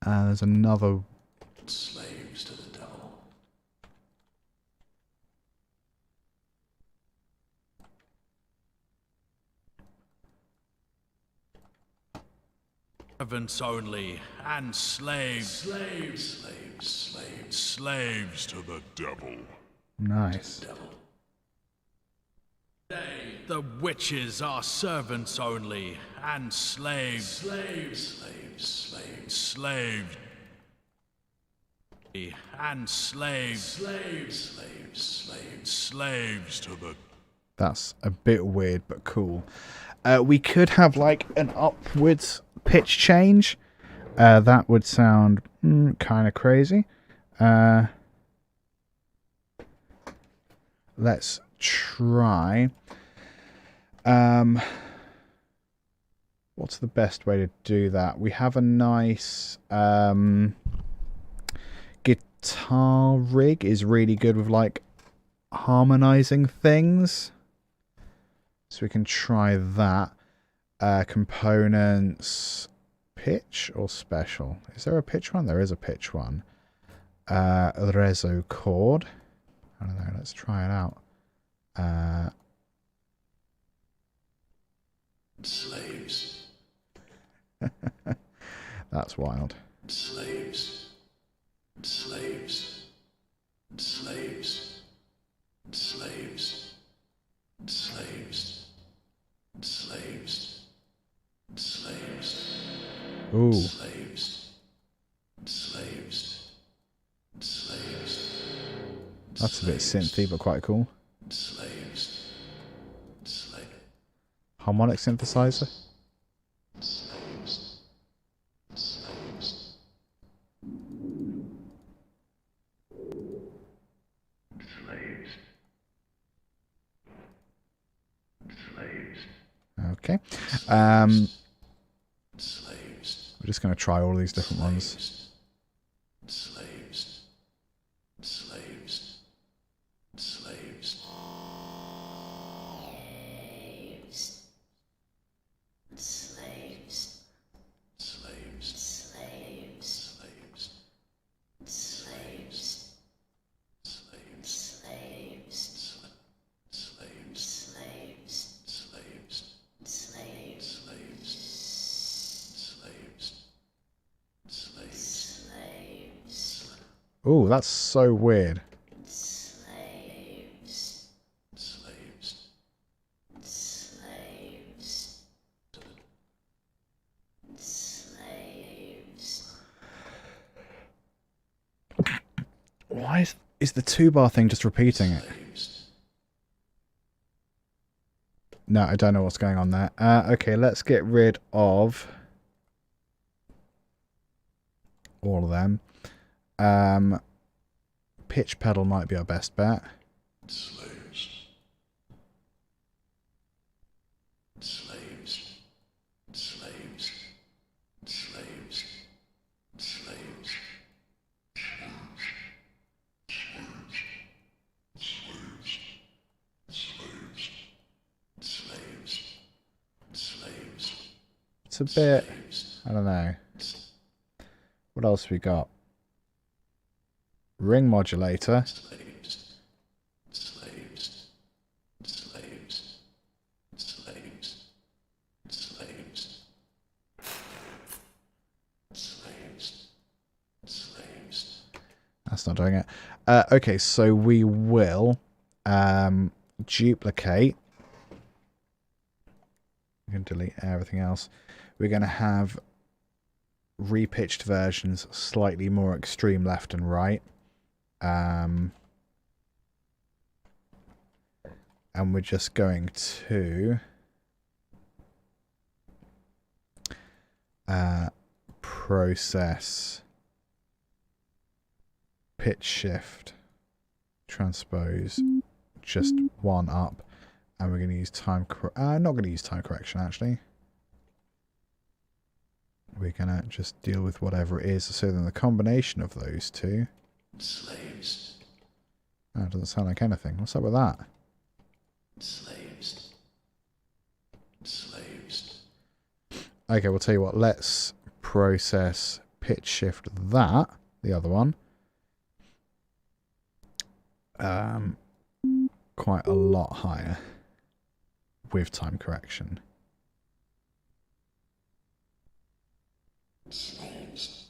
Speaker 1: There's another.
Speaker 2: Slaves to the devil.
Speaker 3: Servants only, and slaves. Slaves to the devil.
Speaker 1: Nice.
Speaker 2: Devil.
Speaker 3: The witches are servants only, and slaves. Slaves. And slaves. Slaves to the...
Speaker 1: That's a bit weird, but cool. We could have an upwards pitch change. That would sound kind of crazy. Let's try. What's the best way to do that? We have a nice guitar rig is really good with harmonizing things. So we can try that. Components, pitch or special? Is there a pitch one? There is a pitch one. Reso chord. I don't know. Let's try it out.
Speaker 2: Slaves.
Speaker 1: That's wild.
Speaker 2: Slaves. Slaves. Slaves. Slaves. Slaves. Slaves. Slaves.
Speaker 1: Ooh.
Speaker 2: Slaves. Slaves. Slaves.
Speaker 1: That's a bit synthy, but quite cool.
Speaker 2: Slaves. Slaves.
Speaker 1: Harmonic synthesizer.
Speaker 2: Slaves. Slaves. Slaves. Slaves.
Speaker 1: Okay.
Speaker 2: Slaves.
Speaker 1: We're just going to try all these different ones.
Speaker 2: Slaves. Slaves. Slaves.
Speaker 4: Slaves.
Speaker 2: Slaves.
Speaker 4: Slaves.
Speaker 2: Slaves.
Speaker 4: Slaves.
Speaker 2: Slaves.
Speaker 4: Slaves.
Speaker 2: Slaves.
Speaker 1: Oh, that's so weird.
Speaker 4: Slaves.
Speaker 2: Slaves.
Speaker 4: Slaves. Slaves.
Speaker 1: Why is the 2-bar thing just repeating it?
Speaker 2: Slaves.
Speaker 1: No, I don't know what's going on there. Okay, let's get rid of all of them. Pitch pedal might be our best bet.
Speaker 2: Slaves. Slaves. Slaves. Slaves. Slaves. Slaves.
Speaker 1: It's a bit, I don't know. What else we got? Ring modulator.
Speaker 2: Slaves. Slaves. Slaves. Slaves. Slaves. Slaves. Slaves.
Speaker 1: That's not doing it. Okay, so we will duplicate. We can delete everything else. We're going to have repitched versions, slightly more extreme left and right. And we're just going to process pitch shift transpose just one up, and we're going to use time not going to use time correction actually. We're going to just deal with whatever it is. So then the combination of those two.
Speaker 2: Slaves.
Speaker 1: Oh, it doesn't sound like anything. What's up with that?
Speaker 2: Slaves. Slaves.
Speaker 1: Okay, we'll tell you what. Let's process pitch shift that, the other one. Quite a lot higher with time correction.
Speaker 2: Slaves.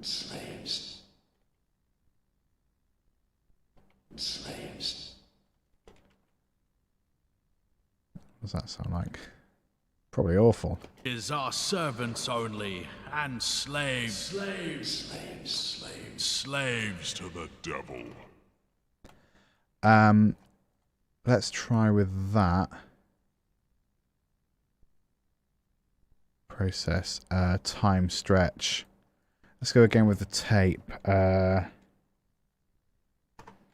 Speaker 2: Slaves. Slaves.
Speaker 1: What does that sound like? Probably awful.
Speaker 3: Is our servants only, and slaves.
Speaker 2: Slaves. Slaves. Slaves.
Speaker 3: Slaves to the devil.
Speaker 1: Let's try with that. Process time stretch. Let's go again with the tape.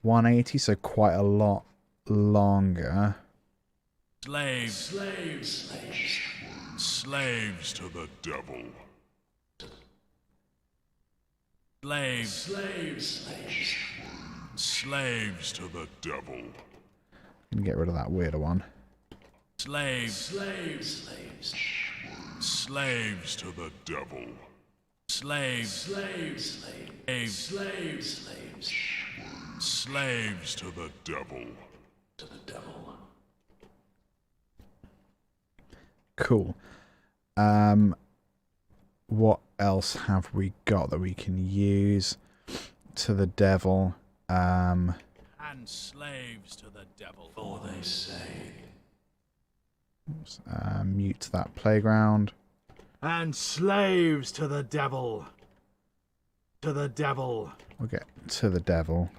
Speaker 1: 180, so quite a lot longer.
Speaker 3: Slaves.
Speaker 2: Slaves. Slaves.
Speaker 3: Slaves to the devil. Slaves.
Speaker 2: Slaves. Slaves.
Speaker 3: Slaves to the devil.
Speaker 1: And get rid of that weirder one.
Speaker 3: Slaves.
Speaker 2: Slaves. Slaves.
Speaker 3: Slaves to the devil. Slaves.
Speaker 2: Slaves.
Speaker 3: Slaves.
Speaker 2: Slaves. Slaves.
Speaker 3: Slaves to the devil.
Speaker 2: To the devil.
Speaker 1: Cool. What else have we got that we can use? To the devil.
Speaker 3: And slaves to the devil.
Speaker 2: For they say.
Speaker 1: Mute that playground.
Speaker 3: And slaves to the devil. To the devil.
Speaker 1: We'll get to the devil.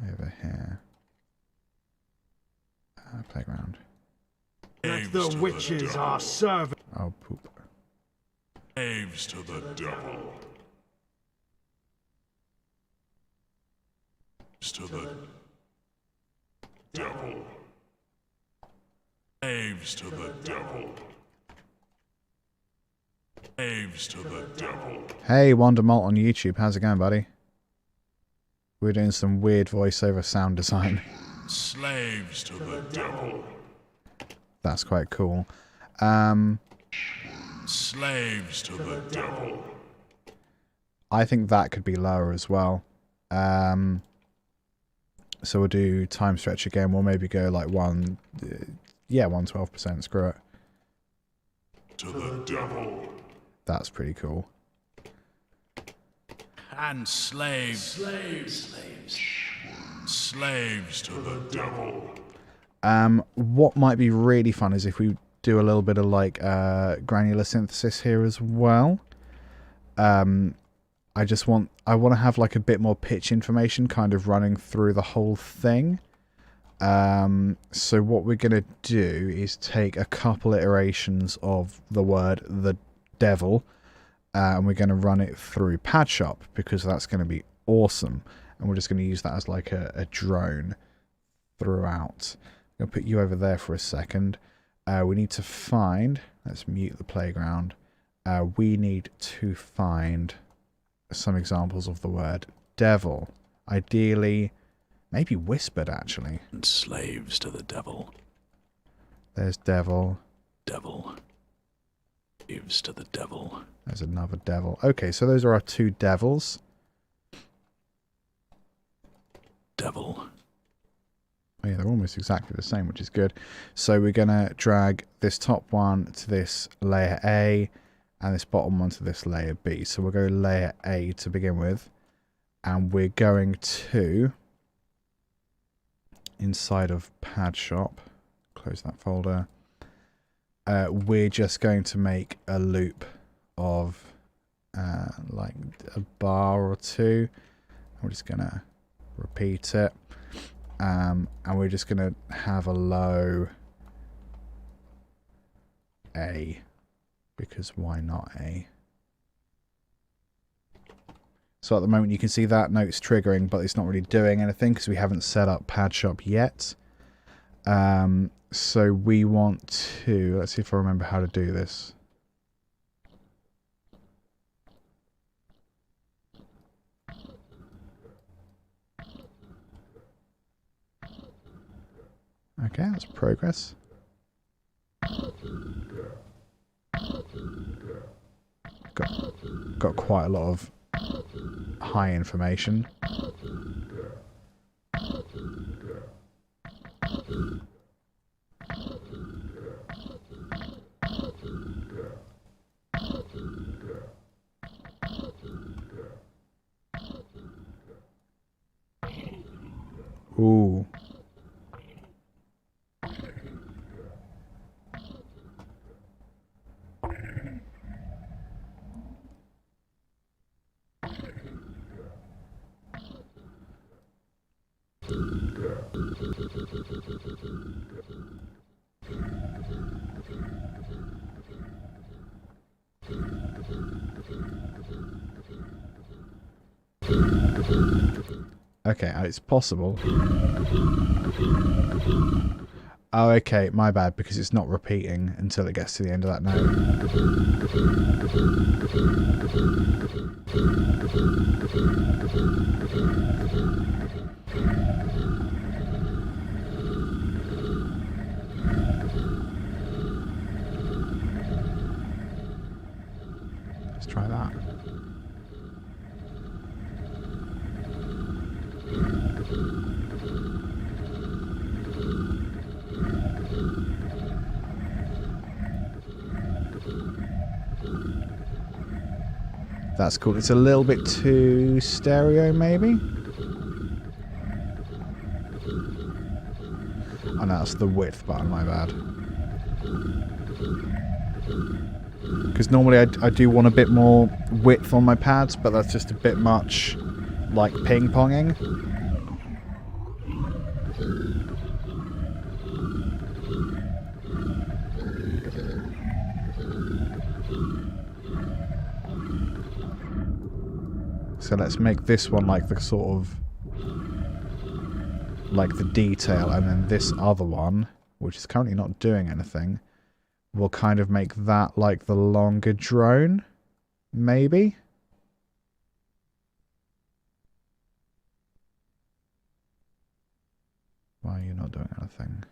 Speaker 1: Over here. Playground.
Speaker 3: That the witches are servants.
Speaker 1: Oh, poop.
Speaker 3: Slaves to the devil. To the devil. Slaves to the devil. Slaves to the devil.
Speaker 1: Hey, Wondermalt on YouTube. How's it going, buddy? We're doing some weird voiceover sound design.
Speaker 3: Slaves to the devil.
Speaker 1: That's quite cool.
Speaker 3: Slaves to the devil.
Speaker 1: I think that could be lower as well. So we'll do time stretch again. We'll maybe go like 112%. Screw it.
Speaker 3: To the devil.
Speaker 1: That's pretty cool.
Speaker 3: And slaves. Slaves to the devil.
Speaker 1: What might be really fun is if we do a little bit of like granular synthesis here as well. I want to have like a bit more pitch information kind of running through the whole thing. So what we're going to do is take a couple iterations of the word the devil, and we're going to run it through Pad Shop because that's going to be awesome. And we're just going to use that as like a drone throughout. I'm going to put you over there for a second. We need to find, let's mute the playground. We need to find some examples of the word devil. Ideally, maybe whispered actually.
Speaker 3: And slaves to the devil.
Speaker 1: There's devil.
Speaker 3: Devil. Slaves to the devil.
Speaker 1: There's another devil. Okay, so those are our two devils.
Speaker 3: Devil.
Speaker 1: Oh yeah, they're almost exactly the same, which is good. So we're going to drag this top one to this layer A and this bottom one to this layer B. So we'll go layer A to begin with. And we're going to, inside of Pad Shop, close that folder. We're just going to make a loop of like a bar or two. We're just going to repeat it. And we're just going to have a low A, because why not A? So at the moment you can see that note's triggering, but it's not really doing anything because we haven't set up Pad Shop yet. So we want to, let's see if I remember how to do this. Okay, that's progress. Got quite a lot of high information. Ooh. Okay, it's possible. Oh, okay, my bad, because it's not repeating until it gets to the end of that note. Let's try that. That's cool. It's a little bit too stereo, maybe? Oh, no, that's the width button, my bad. Because normally I do want a bit more width on my pads, but that's just a bit much like ping-ponging. So let's make this one like the sort of like the detail, and then this other one, which is currently not doing anything, we'll kind of make that like the longer drone, maybe? Why are you not doing anything?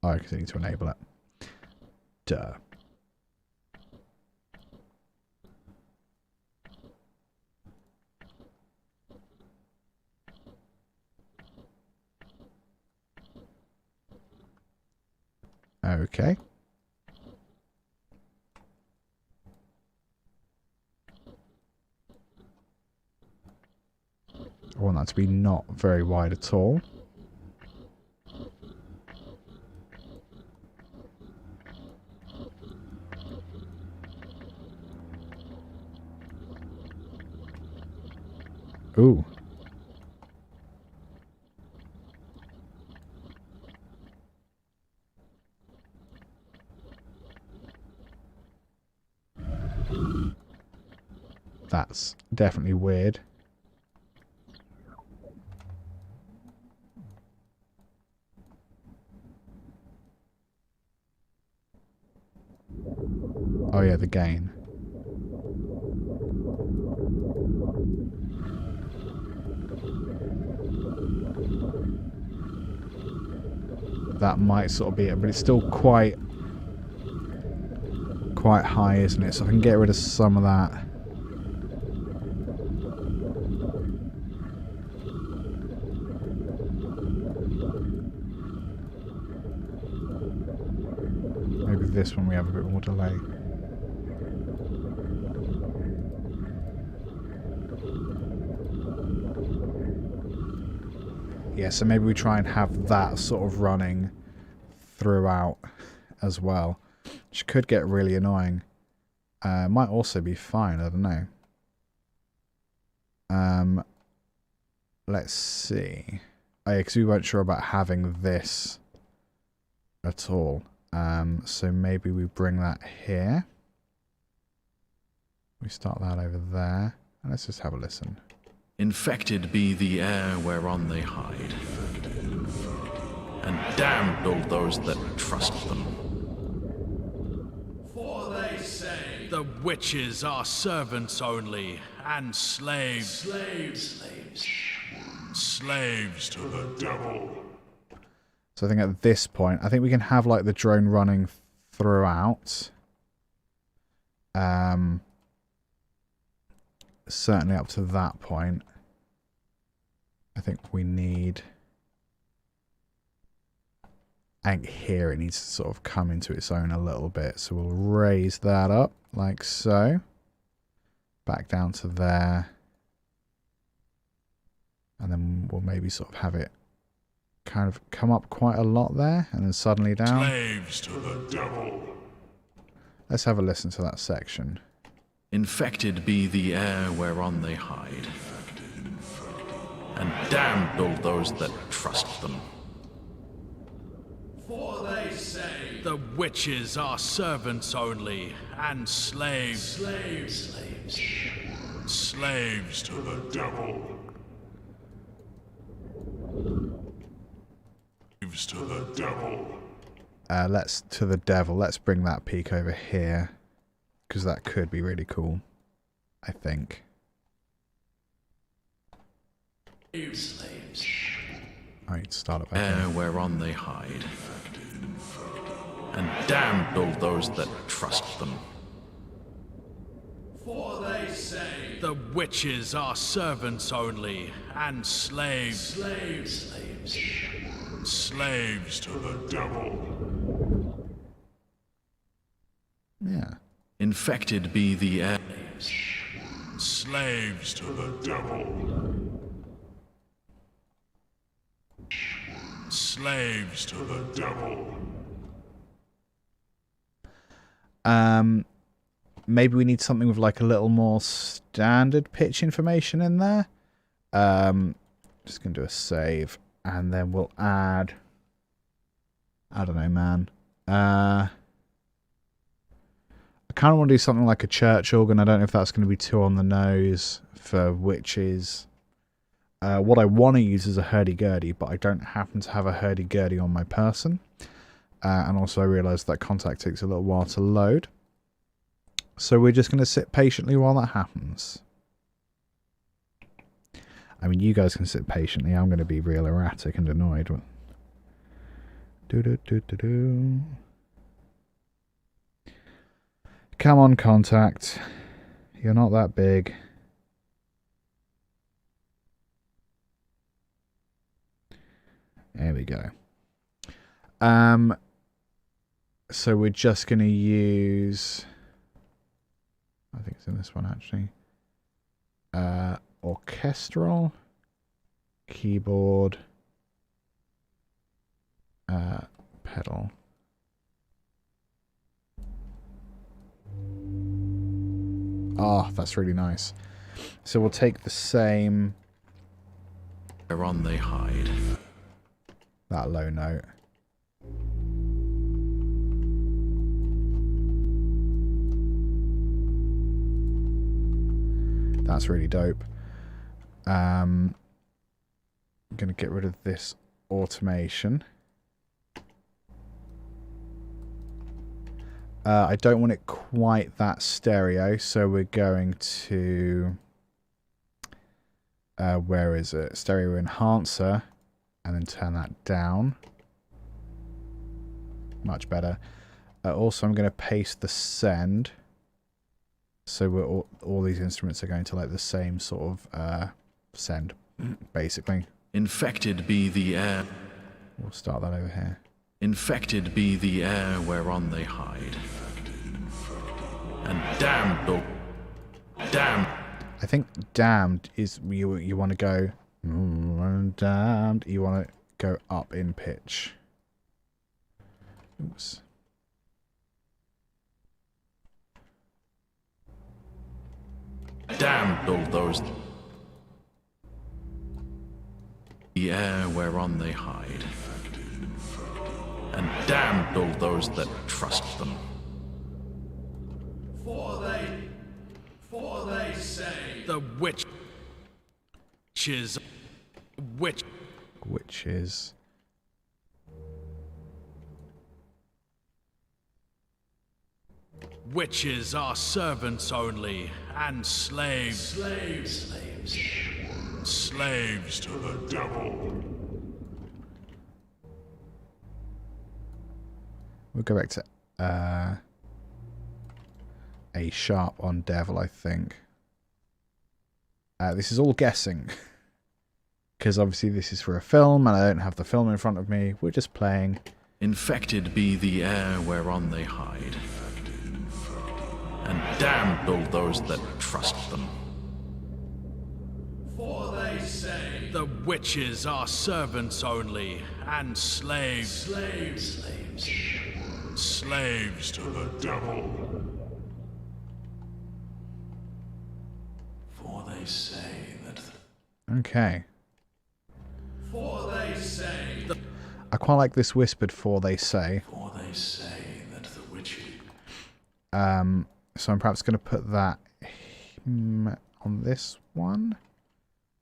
Speaker 1: Oh, because I need to enable it. Duh. Okay. that to be not very wide at all. Ooh. That's definitely weird. Oh yeah, the gain. That might sort of be it, but it's still quite high, isn't it? So I can get rid of some of that. Maybe this one we have a bit more delay. Yeah, so maybe we try and have that sort of running throughout as well, which could get really annoying. Might also be fine, I don't know. Let's see. Oh, yeah, because we weren't sure about having this at all. So maybe we bring that here. We start that over there. And let's just have a listen.
Speaker 2: Infected be the air whereon they hide, and damned all those that trust them.
Speaker 3: For they say the witches are servants only, and slaves to the devil.
Speaker 1: So I think at this point, I think we can have like the drone running throughout. Certainly up to that point. I think we need... And here it needs to sort of come into its own a little bit. So we'll raise that up like so. Back down to there. And then we'll maybe sort of have it kind of come up quite a lot there. And then suddenly down.
Speaker 3: Slaves to the devil.
Speaker 1: Let's have a listen to that section.
Speaker 2: Infected be the air whereon they hide, and damned all those that trust them.
Speaker 3: For they say the witches are servants only, and slaves to the devil. Slaves to the devil.
Speaker 1: Let's bring that peak over here. Because that could be really cool, I think.
Speaker 2: Slaves.
Speaker 1: Alright, start it back
Speaker 2: Air
Speaker 1: in.
Speaker 2: whereon they hide, and damned all those that trust them.
Speaker 3: For they say the witches are servants only, and slaves to the devil.
Speaker 1: Yeah.
Speaker 2: Infected be the air.
Speaker 3: Slaves to the devil. Slaves to the devil.
Speaker 1: Maybe we need something with like a little more standard pitch information in there. Just gonna do a save, and then we'll add. I don't know, man. I kind of want to do something like a church organ. I don't know if that's going to be too on the nose for witches. What I want to use is a hurdy-gurdy, but I don't happen to have a hurdy-gurdy on my person. And also I realised that Contact takes a little while to load. So we're just going to sit patiently while that happens. I mean, you guys can sit patiently. I'm going to be real erratic and annoyed. Do-do-do-do-do. Come on, Contact. You're not that big. There we go. So we're just going to use... I think it's in this one, actually. Orchestral. keyboard, pedal. Ah, that's really nice. So we'll take the same...
Speaker 2: Whereon they hide.
Speaker 1: That low note. That's really dope. I'm going to get rid of this automation. I don't want it quite that stereo, so we're going to... where is it? Stereo enhancer, and then turn that down. Much better. Also, I'm going to paste the send, so we're all these instruments are going to like the same sort of send, basically.
Speaker 2: Infected be the air.
Speaker 1: We'll start that over here.
Speaker 2: Infected be the air whereon they hide. And damned, oh, damned.
Speaker 1: I think damned is you want to go damned. You want to go up in pitch. Oops.
Speaker 2: Damned all those. The air whereon they hide. And damned all those that trust them.
Speaker 3: For they say the witches witches are servants only and slaves to the devil.
Speaker 1: We'll go back to A sharp on devil, I think. This is all guessing. Because obviously this is for a film, and I don't have the film in front of me. We're just playing.
Speaker 2: Infected be the air whereon they hide. And damned all those that trust them.
Speaker 3: For they say the witches are servants only and slaves to the devil. For they say that.
Speaker 1: Okay.
Speaker 3: For they say.
Speaker 1: I quite like this whispered "for they say."
Speaker 3: For they say that the witches.
Speaker 1: So I'm perhaps going to put that on this one,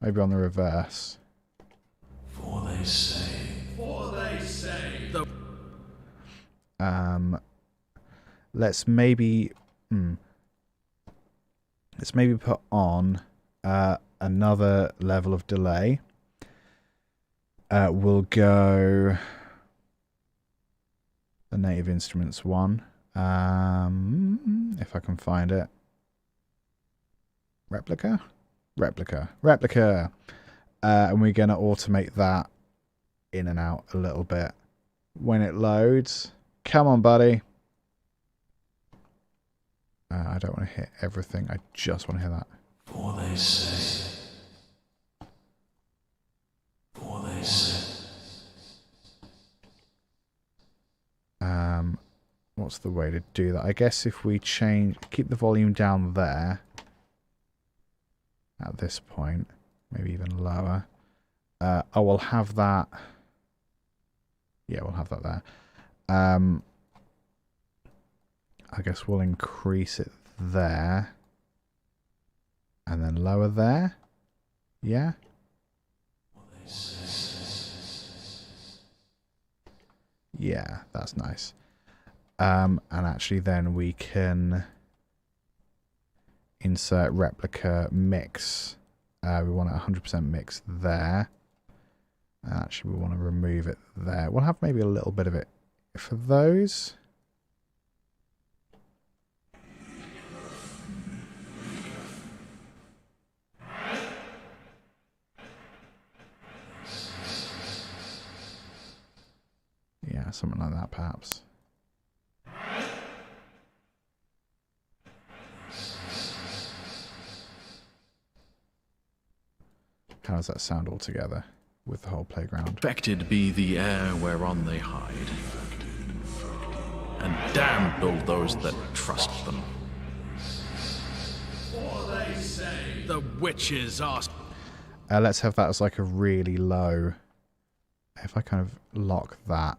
Speaker 1: maybe on the reverse.
Speaker 3: For they say. The.
Speaker 1: Let's maybe put on another level of delay. We'll go the Native Instruments one, if I can find it. Replica, and we're going to automate that in and out a little bit when it loads. Come on, buddy. I don't want to hit everything. I just want to hear that.
Speaker 3: For they say. For they say.
Speaker 1: What's the way to do that? I guess if we keep the volume down there at this point, maybe even lower. We'll have that. Yeah, we'll have that there. I guess we'll increase it there. And then lower there. Yeah. Yeah, that's nice. And actually then we can insert replica mix. We want a 100% mix there. And actually we want to remove it there. We'll have maybe a little bit of it for those. Yeah, something like that perhaps. How does that sound altogether? with the whole playground.
Speaker 2: Infected be the air whereon they hide, and damned all those that trust them.
Speaker 3: For they say the witches are...
Speaker 1: Let's have that as like a really low. If I kind of lock that,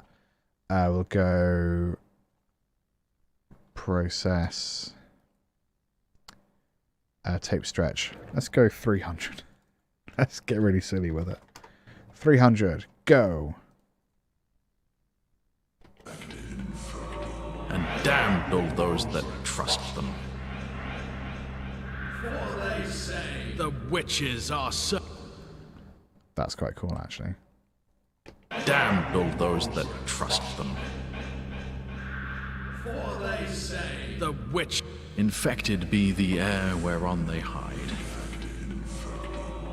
Speaker 1: we'll go process tape stretch. Let's go 300. Let's get really silly with it. 300, go.
Speaker 2: And damned all those that trust them.
Speaker 3: For they say the witches are so...
Speaker 1: That's quite cool, actually.
Speaker 2: Damned all those that trust them.
Speaker 3: For they say the witch...
Speaker 2: Infected be the air whereon they hide,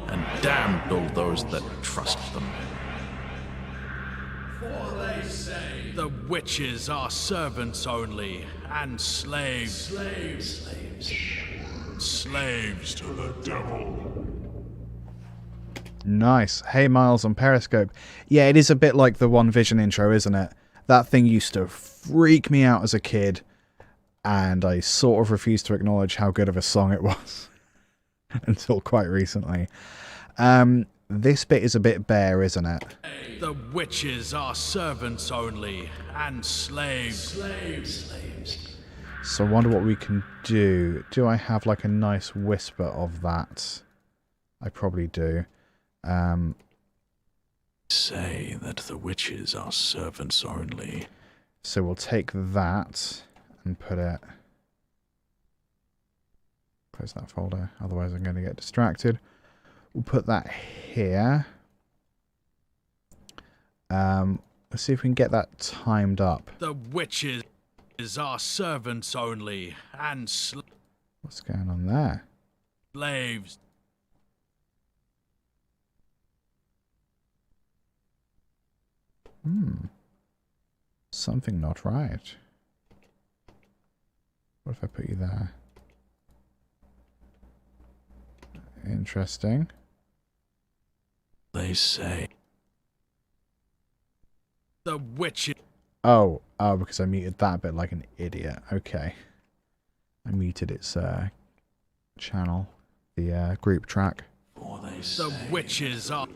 Speaker 2: and damned all those that trust them.
Speaker 3: For they say the witches are servants only, and slaves... Slaves to the devil.
Speaker 1: Nice. Hey, Miles on Periscope. Yeah, it is a bit like the One Vision intro, isn't it? That thing used to freak me out as a kid, and I sort of refused to acknowledge how good of a song it was until quite recently. This bit is a bit bare, isn't it?
Speaker 3: The witches are servants only, and slaves...
Speaker 1: So I wonder what we can do. Do I have like a nice whisper of that? I probably do.
Speaker 2: Say that the witches are servants only.
Speaker 1: So we'll take that and put it... Close that folder, otherwise I'm going to get distracted. We'll put that here. Let's see if we can get that timed up.
Speaker 3: The witches are servants only, and
Speaker 1: What's going on there?
Speaker 3: slaves...
Speaker 1: Something not right. What if I put you there? Interesting.
Speaker 2: They say.
Speaker 3: The witches...
Speaker 1: Oh, because I muted that bit like an idiot. Okay. I muted its channel, the group track.
Speaker 2: For they say.
Speaker 3: The witches are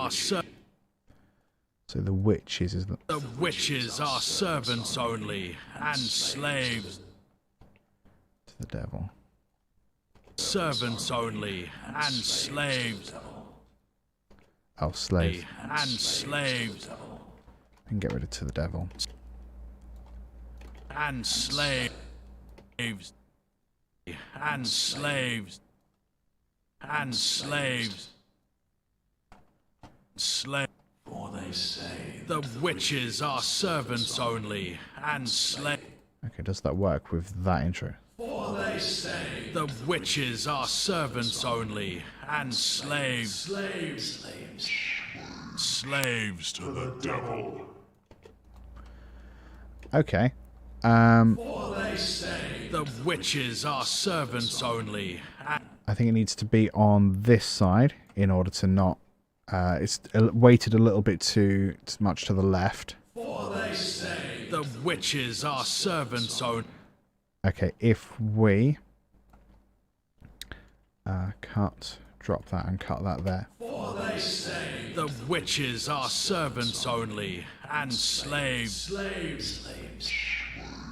Speaker 3: servants...
Speaker 1: So the witches is the...
Speaker 3: The witches are servants only, and slaves...
Speaker 1: To the devil.
Speaker 3: Servants only, and slaves...
Speaker 1: Oh, slave.
Speaker 3: And slaves...
Speaker 1: And get rid of to the devil.
Speaker 3: And slaves... And slaves... And slaves... Slaves...
Speaker 2: For they say.
Speaker 3: The witches are servants only, and slaves...
Speaker 1: Okay, does that work with that intro?
Speaker 3: For they say. The witches are servants only, and slaves... Slaves to the devil.
Speaker 1: Okay.
Speaker 3: For they say. The witches are servants only, and...
Speaker 1: I think it needs to be on this side in order to not... it's weighted a little bit too much to the left.
Speaker 3: For they say. The witches are servants only.
Speaker 1: Okay, if we drop that and cut that there.
Speaker 3: For they say. The witches are servants only, and slaves...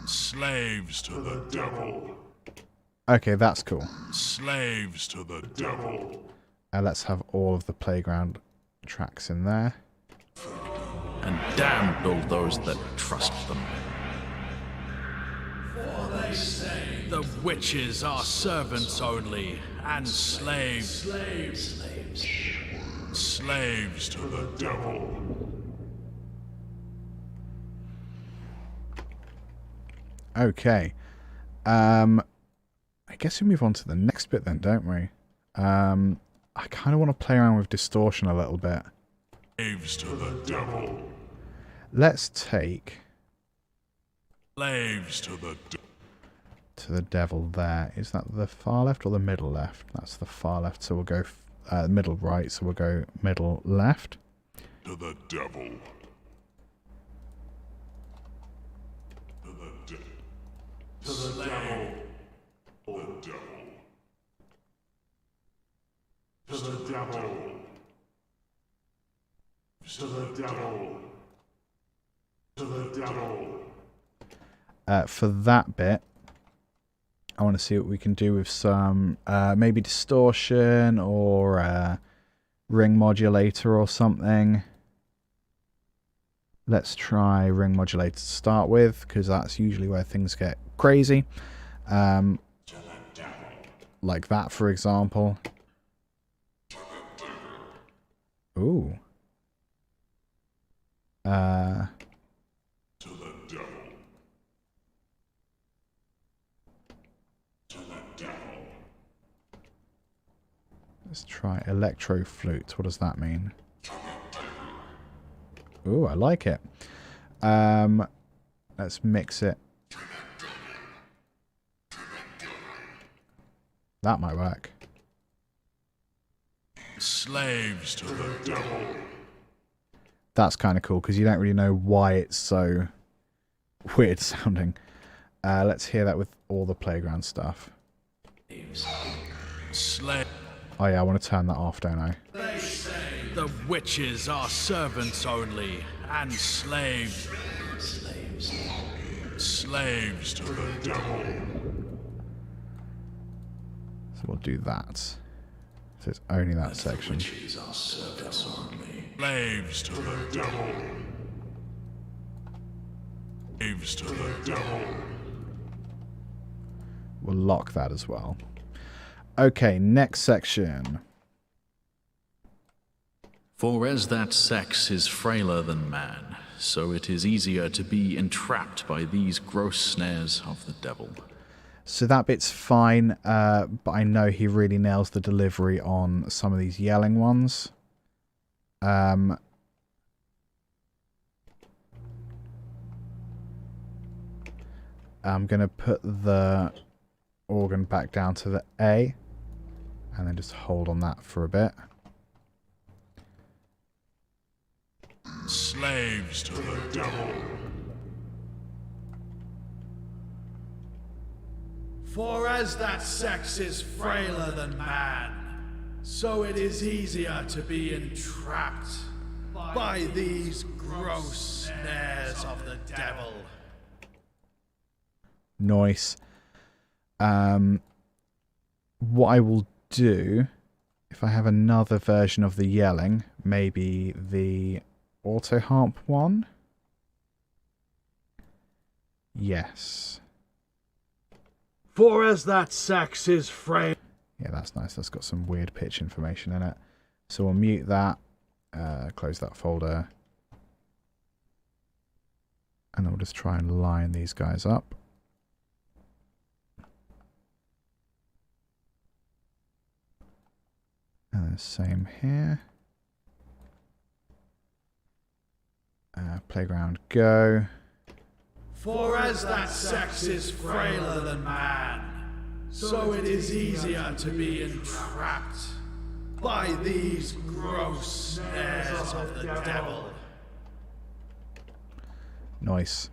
Speaker 3: Slaves to the devil.
Speaker 1: Okay, that's cool.
Speaker 3: Slaves to the devil.
Speaker 1: Let's have all of the playground tracks in there.
Speaker 2: And damned all those that trust them.
Speaker 3: For they say. The witches are servants only, and slaves... Slaves to the devil.
Speaker 1: Okay. I guess we move on to the next bit then, don't we? I kind of want to play around with distortion a little bit.
Speaker 3: Slaves to the devil.
Speaker 1: Let's take
Speaker 3: Slaves to the
Speaker 1: devil there. Is that the far left or the middle left? That's the far left, so we'll go middle right, so we'll go middle left.
Speaker 4: To the devil. To the devil. To the devil. The devil. To the devil. To the devil. To the devil.
Speaker 1: For that bit, I want to see what we can do with some maybe distortion or ring modulator or something. Let's try ring modulator to start with, because that's usually where things get crazy. Like that, for example. Ooh.
Speaker 4: To the devil. To the devil.
Speaker 1: Let's try electro flute. What does that mean? Ooh, I like it. Let's mix it. That might work.
Speaker 3: Slaves to the
Speaker 4: Devil.
Speaker 1: That's kind of cool, because you don't really know why it's so weird sounding. Let's hear that with all the playground stuff.
Speaker 3: slave.
Speaker 1: Oh yeah, I want to turn that off, don't I?
Speaker 3: They say the witches are servants only and slaves. Slaves to the devil.
Speaker 1: So we'll do that. So it's only that section.
Speaker 3: Witches are servants only. Slaves to the
Speaker 4: Devil.
Speaker 3: slaves to
Speaker 4: The devil.
Speaker 1: We'll lock that as well. Okay, next section.
Speaker 2: For as that sex is frailer than man, so it is easier to be entrapped by these gross snares of the devil.
Speaker 1: So that bit's fine, but I know he really nails the delivery on some of these yelling ones. I'm going to put the organ back down to the A, and then just hold on that for a bit.
Speaker 3: slaves to the
Speaker 4: Devil.
Speaker 3: For as that sex is frailer than man, so it is easier to be entrapped by these gross snares of the devil.
Speaker 1: Nice. What I will do, if I have another version of the yelling, maybe the auto harp one. Yes.
Speaker 3: For as that sex is frail.
Speaker 1: Yeah, that's nice. That's got some weird pitch information in it. So we'll mute that, close that folder, and then we'll just try and line these guys up. And then same here. Playground go.
Speaker 3: For as that sex is frailer than man, so it is easier to be entrapped by these gross snares of the devil.
Speaker 1: Nice.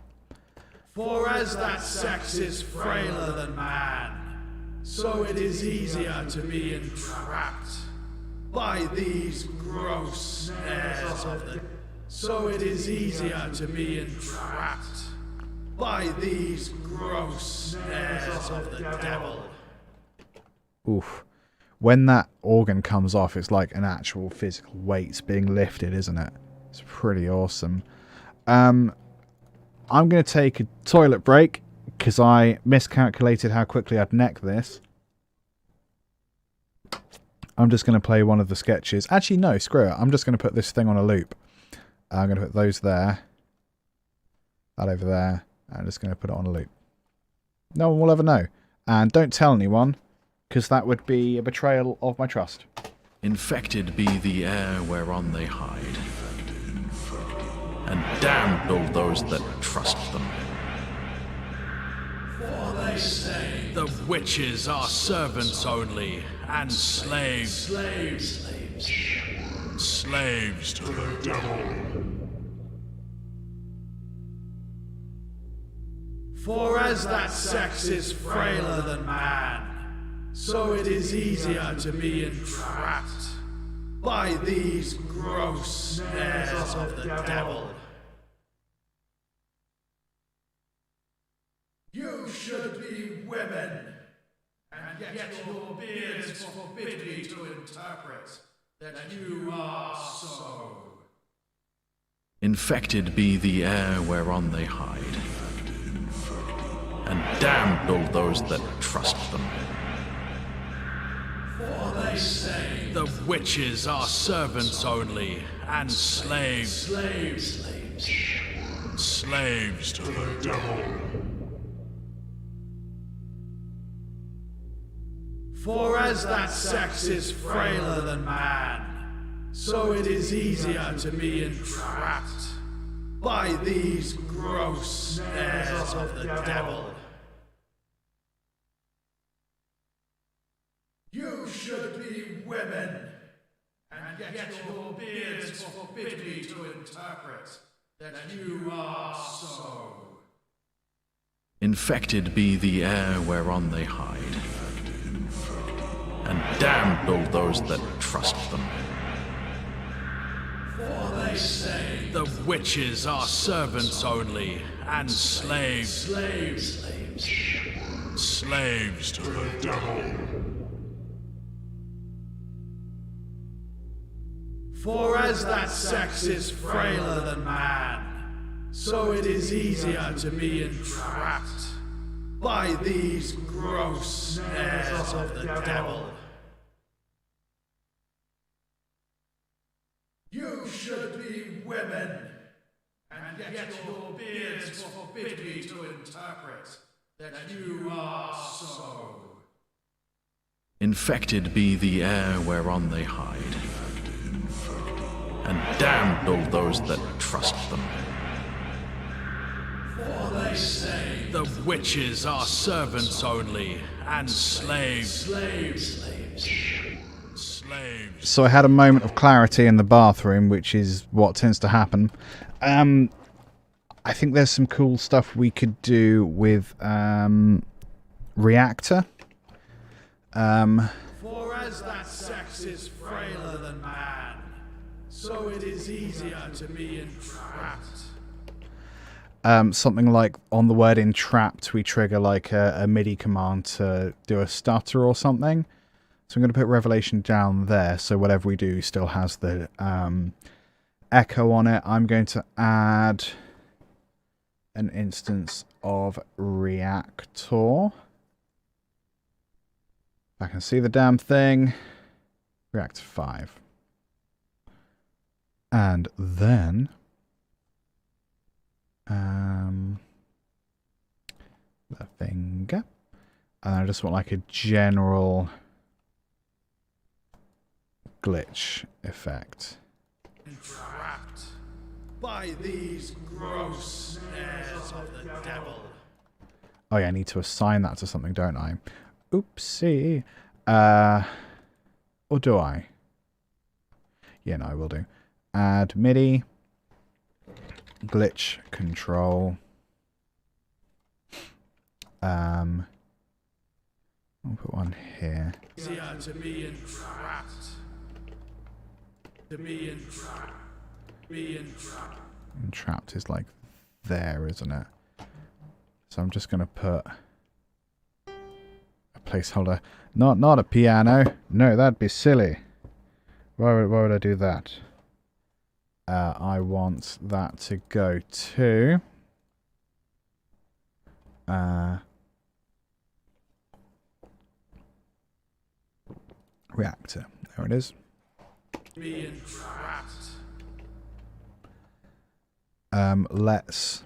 Speaker 3: For as that sex is frailer than man, so it is easier to be entrapped by these gross snares of the. So it is easier to be entrapped by these gross snares of the devil.
Speaker 1: Oof. When that organ comes off, it's like an actual physical weight being lifted, isn't it? It's pretty awesome. I'm going to take a toilet break because I miscalculated how quickly I'd neck this. I'm just going to play one of the sketches. Actually, no, screw it. I'm just going to put this thing on a loop. I'm going to put those there. That over there. I'm just going to put it on a loop. No one will ever know. And don't tell anyone, because that would be a betrayal of my trust.
Speaker 2: Infected be the air whereon they hide, and damned all those that trust them.
Speaker 3: For they say the witches are servants only and slaves.
Speaker 2: Slaves
Speaker 4: to the devil.
Speaker 3: For as that sex is frailer than man, so it is easier to be entrapped by these gross snares of the devil. You should be women, and yet your beards forbid me to interpret that you are so.
Speaker 2: Infected be the air whereon they hide, and damned all those that trust them.
Speaker 3: For they say
Speaker 2: The witches are servants only, and slaves. Slaves
Speaker 4: To the devil.
Speaker 3: For as that sex is frailer than man, so it is easier to be entrapped by these gross snares of the devil. You should be women, and yet your beards forbid me to interpret that you are so.
Speaker 2: Infected be the air whereon they hide, and damned all those that trust them.
Speaker 3: For they say
Speaker 2: The witches are servants only, and slaves. Slaves
Speaker 4: To the devil.
Speaker 3: For as that sex is frailer than man, so it is easier to be entrapped by these gross snares of the devil. You should be women, and yet your beards forbid me to interpret that you are so.
Speaker 2: Infected be the air whereon they hide, and damned all those that trust them.
Speaker 3: For they say
Speaker 2: The witches are servants only, and slaves. Slaves.
Speaker 1: So I had a moment of clarity in the bathroom, which is what tends to happen. I think there's some cool stuff we could do with Reactor.
Speaker 3: For as that sex is frailer than man, so it is easier to be entrapped.
Speaker 1: Something like on the word entrapped, we trigger like a MIDI command to do a stutter or something. So I'm going to put Revelation down there, so whatever we do still has the echo on it. I'm going to add an instance of Reactor. I can see the damn thing. Reactor 5. And then the finger. And I just want like a general glitch effect.
Speaker 3: Entrapped by these gross snares of the devil.
Speaker 1: Oh yeah, I need to assign that to something, don't I? Oopsie. Or do I? Yeah, no, I will do. Add MIDI. Glitch control. I'll put one here.
Speaker 3: Easier to be entrapped. To be entrapped. Be entrapped.
Speaker 1: Entrapped is like there, isn't it? So I'm just going to put a placeholder. Not a piano. No, that'd be silly. Why would I do that? I want that to go to Reactor. There it is.
Speaker 3: Be entrapped.
Speaker 1: Let's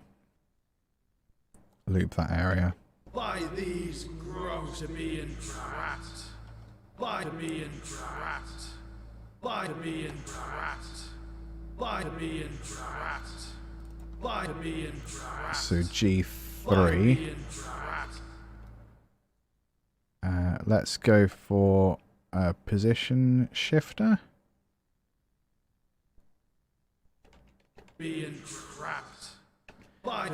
Speaker 1: loop that area.
Speaker 3: By these gross to be entrapped. By to be entrapped. By to be entrapped. By to be entrapped. By to be entrapped.
Speaker 1: So
Speaker 3: By to
Speaker 1: G3.
Speaker 3: be entrapped.
Speaker 1: Let's go for a position shifter.
Speaker 3: Being trapped. By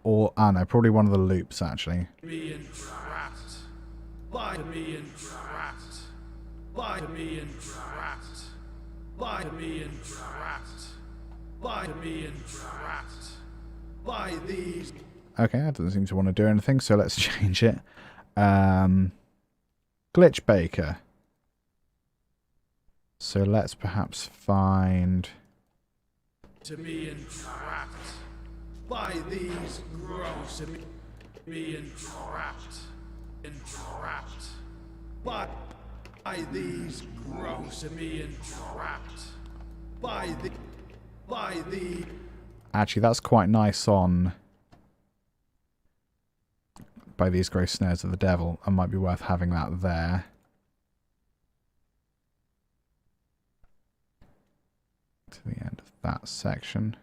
Speaker 1: Or, I don't know, probably one of the loops, actually.
Speaker 3: being trapped. By being trapped. By being trapped. By being trapped. By being trapped. By these.
Speaker 1: Okay, that doesn't seem to want to do anything, so let's change it. Glitch Baker. So let's perhaps find...
Speaker 3: To being trapped. By these gross. Being trapped. Entrapped. By these gross. Being trapped. By the.
Speaker 1: Actually, that's quite nice on... By these gross snares of the devil. It might be worth having that there. To the end of that section.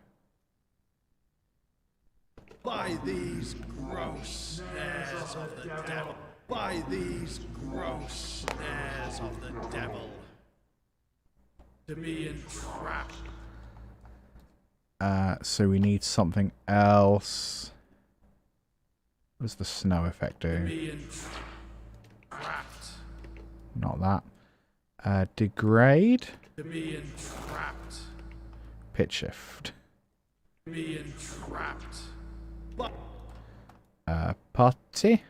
Speaker 3: By these gross snares of the devil. By these gross snares of the devil. To be entrapped.
Speaker 1: So we need something else. What does the snow effect
Speaker 3: To
Speaker 1: do?
Speaker 3: be entrapped.
Speaker 1: Not that. Degrade.
Speaker 3: To be entrapped.
Speaker 1: Pitch shift.
Speaker 3: To be entrapped.
Speaker 1: Putty.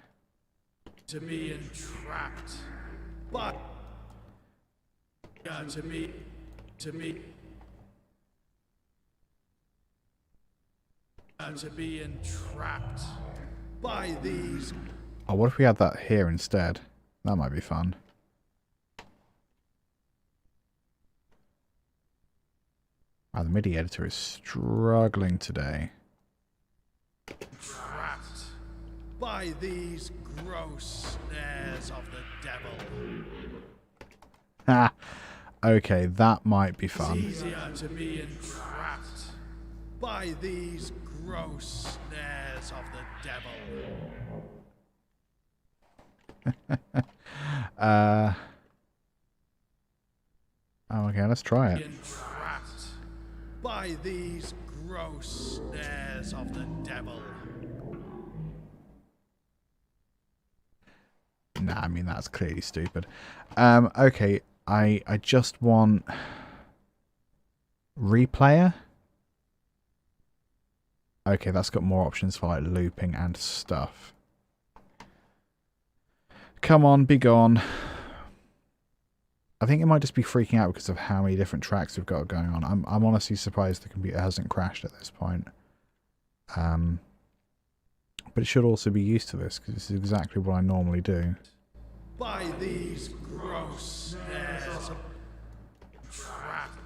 Speaker 3: To be entrapped. But to me to be entrapped by these.
Speaker 1: Oh, what if we had that here instead? That might be fun. Oh, the MIDI editor is struggling today.
Speaker 3: Trapped by these gross snares of the devil.
Speaker 1: Ah, okay, that might be
Speaker 3: It's
Speaker 1: fun.
Speaker 3: easier to be entrapped by these gross snares of the devil.
Speaker 1: Oh, okay, let's try it.
Speaker 3: Entrapped by these gross snares of the devil.
Speaker 1: Nah, I mean, that's clearly stupid. Okay, I just want... Replayer? Okay, that's got more options for, like, looping and stuff. Come on, be gone. I think it might just be freaking out because of how many different tracks we've got going on. I'm honestly surprised the computer hasn't crashed at this point. But it should also be used to this because this is exactly what I normally do.
Speaker 3: By these gross snares of trapped.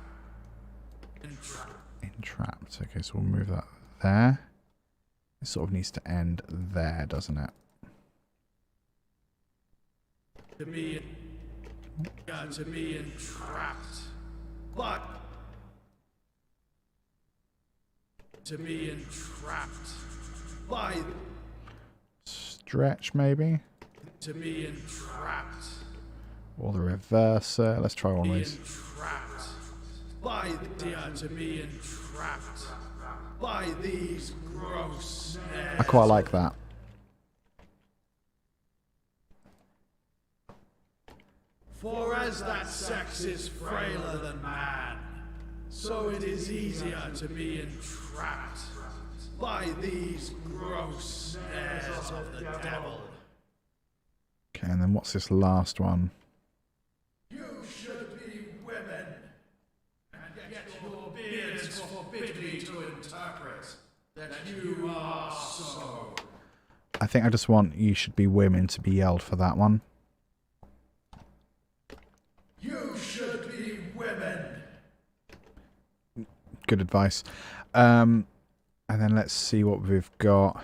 Speaker 1: Entrapped. Okay, so we'll move that there. It sort of needs to end there, doesn't it?
Speaker 3: To be entrapped, but to be entrapped by
Speaker 1: Stretch, maybe?
Speaker 3: to be entrapped,
Speaker 1: Or the reverser. Let's try one of
Speaker 3: be
Speaker 1: these.
Speaker 3: entrapped by to be entrapped by these gross snares.
Speaker 1: I quite like that.
Speaker 3: For as that sex is frailer than man, so it is easier to be entrapped by these gross snares of the devil.
Speaker 1: Okay, and then what's this last one?
Speaker 3: You should be women, and yet your beards forbid me to interpret that you are so.
Speaker 1: I think I just want You Should Be Women to be yelled for that one.
Speaker 3: You should be women.
Speaker 1: Good advice. And then let's see what we've got.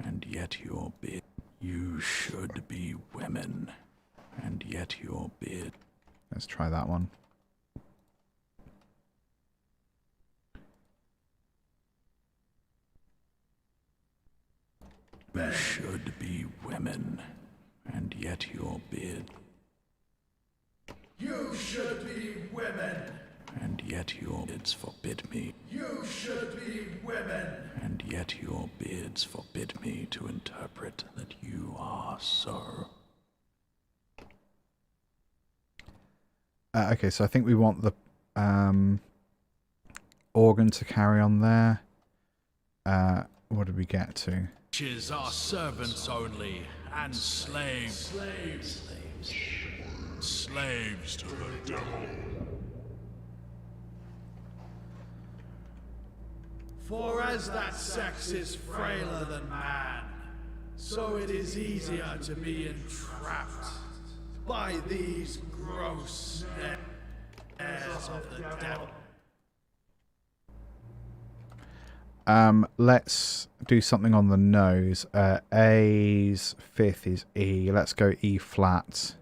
Speaker 2: And yet your beard. You should be women. And yet your beard.
Speaker 1: Let's try that one.
Speaker 2: You should be women. And yet your beard.
Speaker 3: You should be women.
Speaker 2: And yet your beards forbid me.
Speaker 3: You should be women.
Speaker 2: And yet your beards forbid me to interpret that you are so.
Speaker 1: Okay, so I think we want the organ to carry on there. What did we get to?
Speaker 3: Witches are servants only, and slaves. Slaves to the devil. For as that sex is frailer than man, so it is easier to be entrapped by these gross snares of the devil.
Speaker 1: Let's do something on the nose. A's fifth is E. Let's go E flat.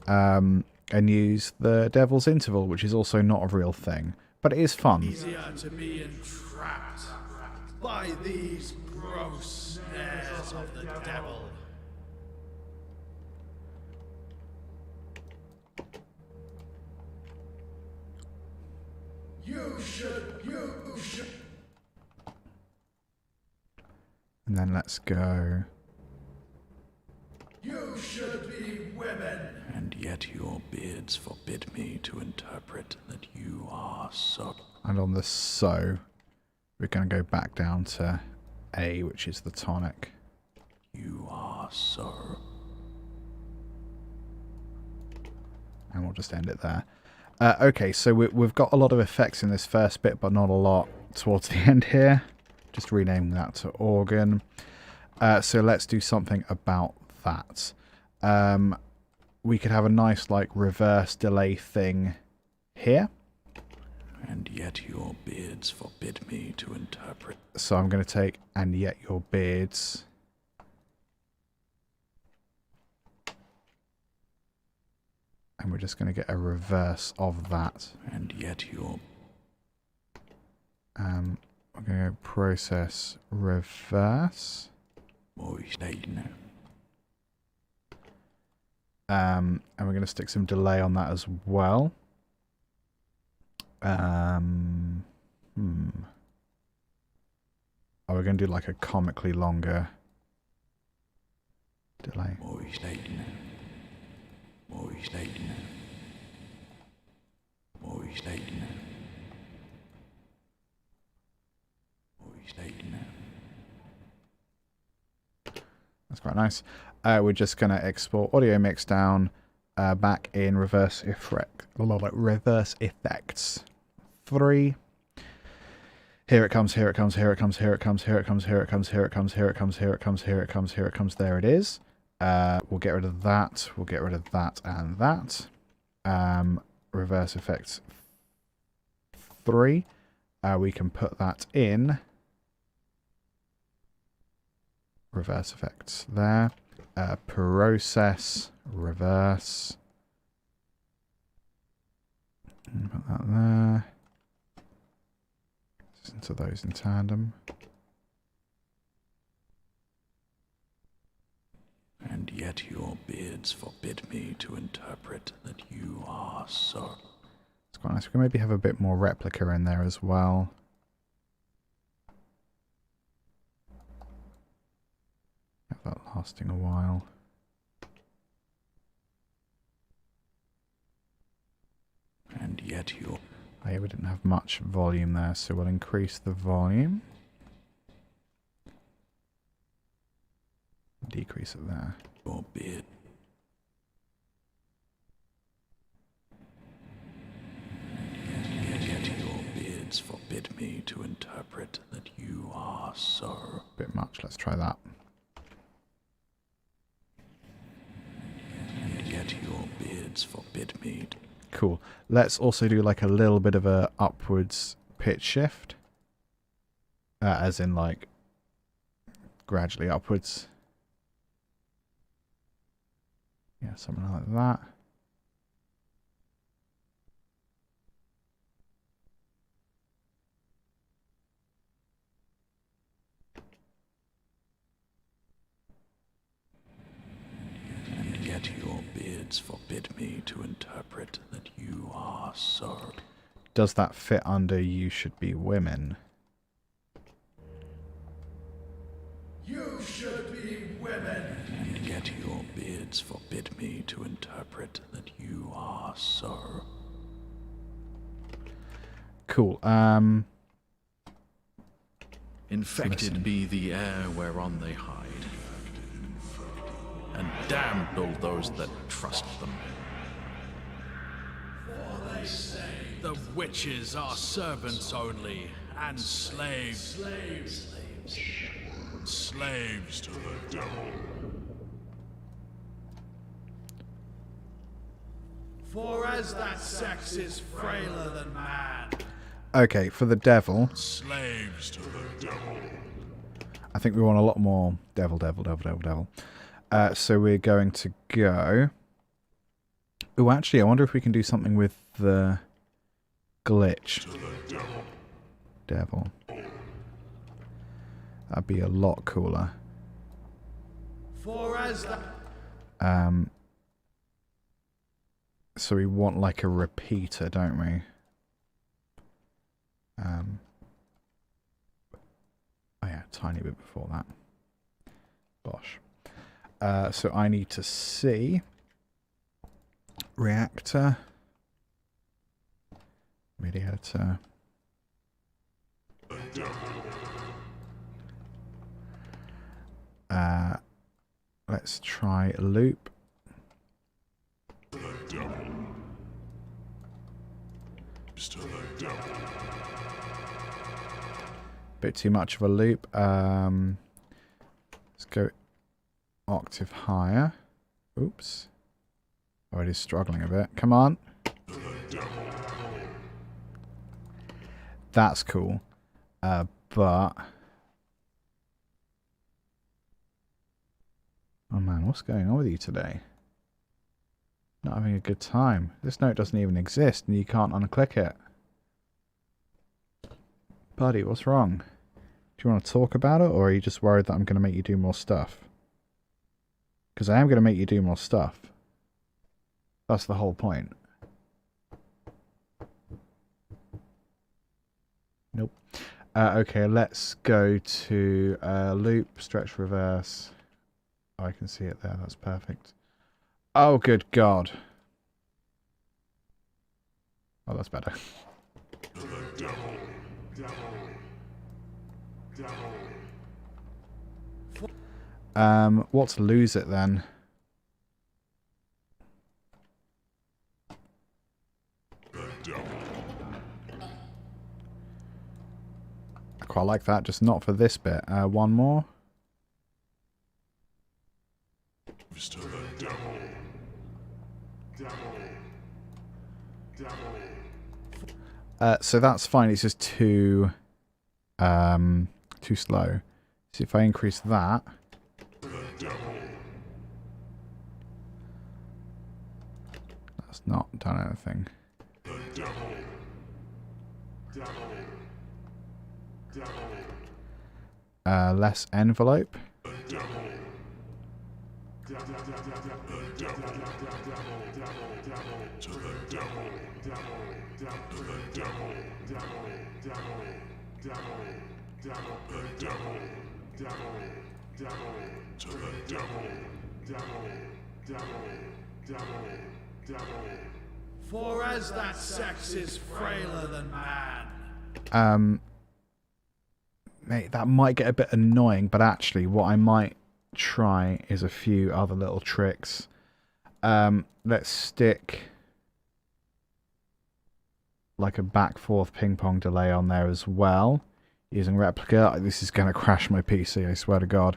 Speaker 1: And use the devil's interval, which is also not a real thing, but it is fun.
Speaker 3: Easier to be entrapped by these gross snares of the devil. You should.
Speaker 1: And then let's go.
Speaker 3: You should be women.
Speaker 2: And yet your beards forbid me to interpret that you are so.
Speaker 1: And on the so, we're going to go back down to A, which is the tonic.
Speaker 2: You are so.
Speaker 1: And we'll just end it there. Okay, so we've got a lot of effects in this first bit, but not a lot towards the end here. Just renaming that to organ. So let's do something about that. We could have a nice like reverse delay thing here.
Speaker 2: And yet your beards forbid me to interpret.
Speaker 1: So I'm going to take and yet your beards. And we're just going to get a reverse of that.
Speaker 2: And yet your.
Speaker 1: I'm going to go process reverse. And we're going to stick some delay on that as well. Oh, we're going to do like a comically longer delay. That's quite nice. We're just going to export audio mix down back in reverse effects 3. Here it comes, here it comes, here it comes, here it comes, here it comes, here it comes, here it comes, here it comes, here it comes, here it comes, here it comes, there it is. We'll get rid of that, we'll get rid of that and that. Reverse effects 3. We can put that in reverse effects there. Process reverse. Put that there. Listen to those in tandem.
Speaker 2: And yet your beards forbid me to interpret that you are so.
Speaker 1: It's quite nice. We can maybe have a bit more replica in there as well. Have that lasting a while.
Speaker 2: And yet your.
Speaker 1: Oh yeah, we didn't have much volume there, so we'll increase the volume. Decrease it there.
Speaker 2: Your beard. And yet your beards forbid me to interpret that you are so.
Speaker 1: Bit much, let's try that.
Speaker 2: And yet your beards forbid me.
Speaker 1: Cool. Let's also do like a little bit of a upwards pitch shift. As in like gradually upwards. Yeah, something like that.
Speaker 2: And yet your beards forbid me to interpret that you are so.
Speaker 1: does that fit under You Should Be Women?
Speaker 3: You should be women.
Speaker 2: Yet your beards forbid me to interpret that you are so.
Speaker 1: Cool.
Speaker 2: Infected be the air whereon they hide, and damned all those that trust them.
Speaker 3: For they say the witches are servants only, and slaves to the devil. For as that sex is frailer than man,
Speaker 1: Okay, for the devil,
Speaker 3: slaves to the devil.
Speaker 1: I think we want a lot more devil. So we're going to go... Oh, actually, I wonder if we can do something with the glitch.
Speaker 3: To the
Speaker 1: Devil. That'd be a lot cooler.
Speaker 3: For as that
Speaker 1: So we want like a repeater, don't we? Oh yeah, tiny bit before that. Bosh. So I need to see reactor, MIDI editor. Let's try loop. Bit too much of a loop. Let's go octave higher. Oops. Already struggling a bit. Come on. That's cool. But... Oh man, what's going on with you today? Not having a good time. This note doesn't even exist and you can't unclick it. Buddy, what's wrong? Do you want to talk about it, or are you just worried that I'm going to make you do more stuff? Because I am going to make you do more stuff. That's the whole point. Nope. Okay, let's go to loop, stretch, reverse. Oh, I can see it there. That's perfect. Oh, good God. Oh, that's better. What's lose it then? I quite like that, just not for this bit. One more. So that's fine. It's just too slow. So if I increase that, that's not done anything. Less envelope.
Speaker 3: For as that sex is frailer than man.
Speaker 1: Mate, that might get a bit annoying, but actually what I might try is a few other little tricks. Let's stick like a back forth ping pong delay on there as well, using replica. This is going to crash my PC, I swear to God.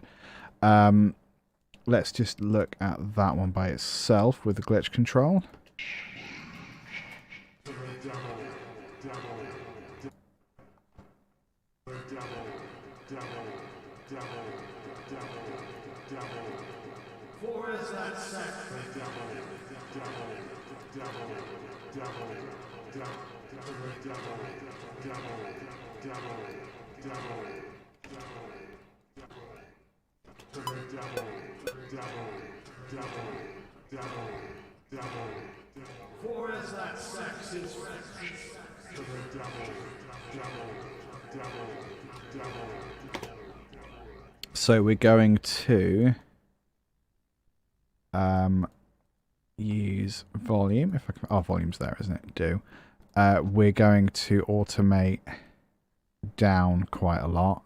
Speaker 1: Let's just look at that one by itself with the glitch control.
Speaker 3: For as that sex For as that sex is
Speaker 4: To the devil, devil, devil, devil.
Speaker 1: So we're going to use volume. If I can, oh, volume's there, isn't it? Do. We're going to automate down quite a lot,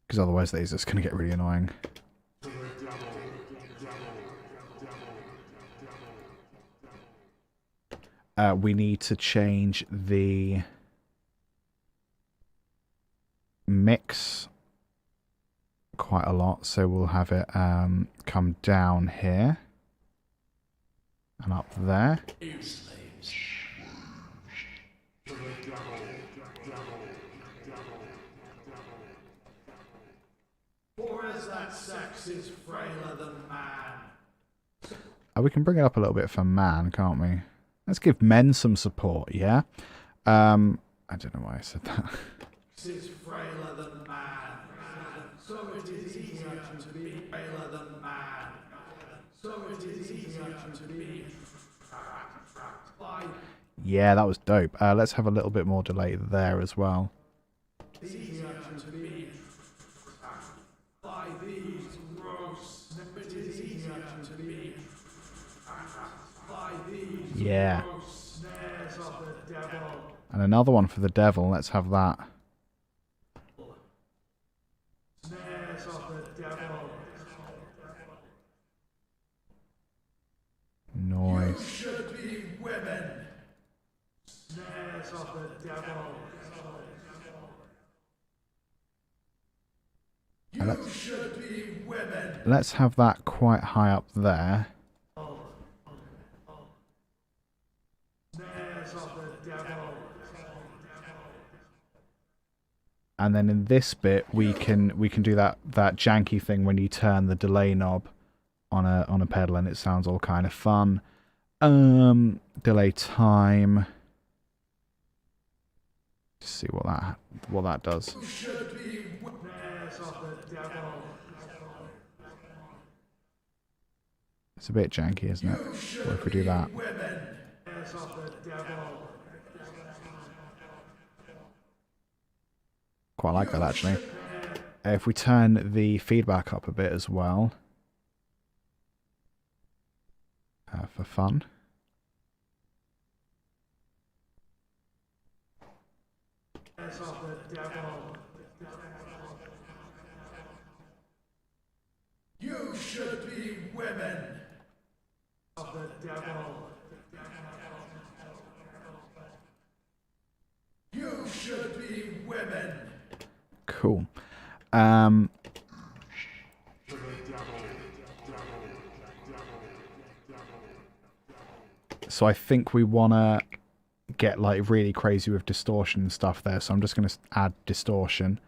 Speaker 1: because otherwise these are just going to get really annoying.
Speaker 4: To the devil, devil.
Speaker 1: We need to change the mix quite a lot, so we'll have it come down here and up there.
Speaker 3: you slaves.
Speaker 4: To the devil, devil, devil, devil.
Speaker 3: For as that sex is frailer than man.
Speaker 1: We can bring it up a little bit for man, can't we? Let's give men some support, yeah? I don't know why I said that.
Speaker 3: Is frailer than man. So it is easier to be frailer than man. So it is easier to be by
Speaker 1: Yeah, that was dope. Let's have a little bit more delay there as well.
Speaker 3: easier to be by these gross. It is easier to be by these
Speaker 1: Yeah.
Speaker 3: gross snares of the devil.
Speaker 1: And another one for the devil. Let's have that.
Speaker 3: Snares of the devil. You
Speaker 1: Noise.
Speaker 3: should be women. Snares of the devil.
Speaker 1: And
Speaker 3: You should be women.
Speaker 1: let's have that quite high up there.
Speaker 3: Snares of the devil.
Speaker 1: And then in this bit we can do that janky thing when you turn the delay knob on a pedal and it sounds all kind of fun. Delay time. Just see what that does.
Speaker 3: You should be snares of the devil.
Speaker 1: It's a bit janky, isn't it?
Speaker 3: You should
Speaker 1: What if we do that?
Speaker 3: be women. Snares of the devil.
Speaker 1: Quite like that actually. If we turn the feedback up a bit as well, for fun.
Speaker 3: Snares of the devil. You should be women. Of the devil. You should be women.
Speaker 1: Cool.
Speaker 4: To the devil, devil, devil, devil.
Speaker 1: So I think we want to get like really crazy with distortion and stuff there. So I'm just going to add distortion.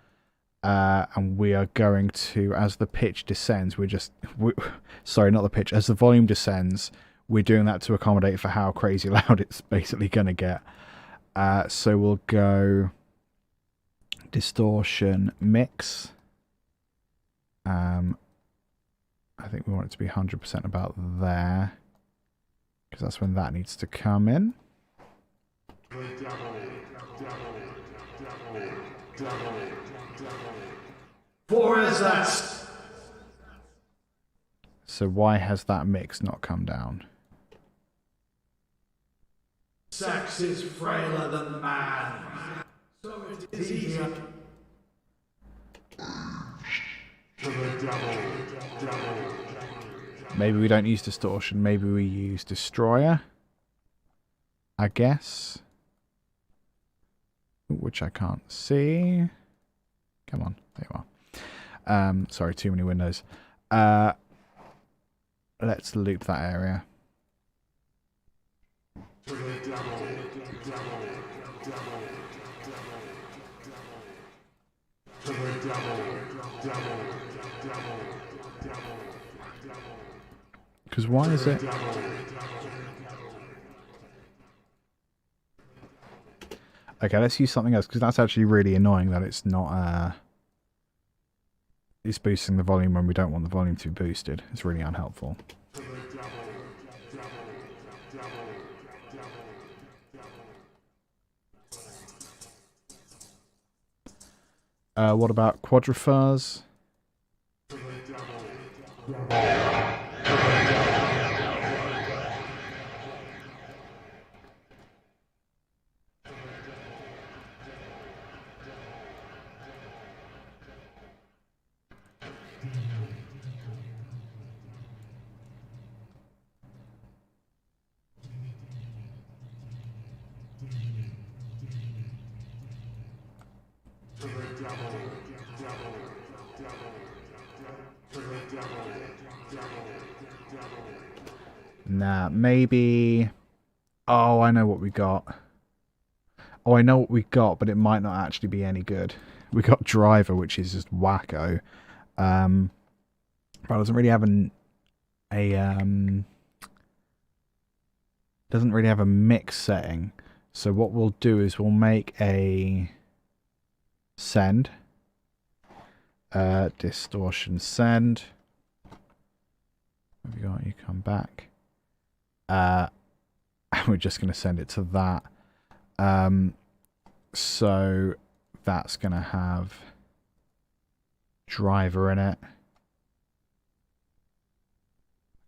Speaker 1: And we are going to, as the pitch descends, sorry, not the pitch, as the volume descends, we're doing that to accommodate for how crazy loud it's basically going to get. So we'll go distortion mix. I think we want it to be 100% about there, because that's when that needs to come in.
Speaker 4: The devil, devil, devil, devil, devil.
Speaker 3: For as that
Speaker 1: So why has that mix not come down?
Speaker 3: sex is frailer than man. So it is easier.
Speaker 4: To the devil, devil.
Speaker 1: Maybe we don't use distortion. Maybe we use destroyer, I guess. Which I can't see. Come on, there you are. Sorry, too many windows. Let's loop that area.
Speaker 4: To the devil, devil, devil, devil, devil. To the devil, devil, devil, devil, devil.
Speaker 1: Because why is it?
Speaker 4: Devil.
Speaker 1: Okay, let's use something else, because that's actually really annoying that it's not. It's boosting the volume when we don't want the volume to be boosted. It's really unhelpful.
Speaker 4: To the devil, devil, devil,
Speaker 1: What about quadriphers? Nah, maybe... Oh, I know what we got. Oh, I know what we got, but it might not actually be any good. We got Driver, which is just wacko. But it doesn't really have doesn't really have a mix setting. So what we'll do is we'll make a send. Distortion send. Have you got? You come back. We're just going to send it to that. So that's going to have Driver in it.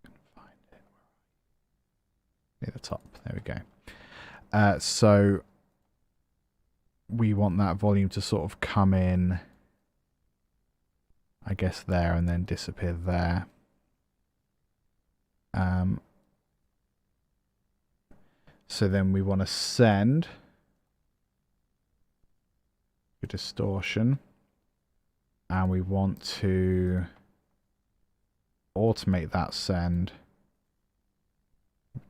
Speaker 1: I can find it. Near the top. There we go. So we want that volume to sort of come in, I guess, there and then disappear there. So then we want to send a distortion, and we want to automate that send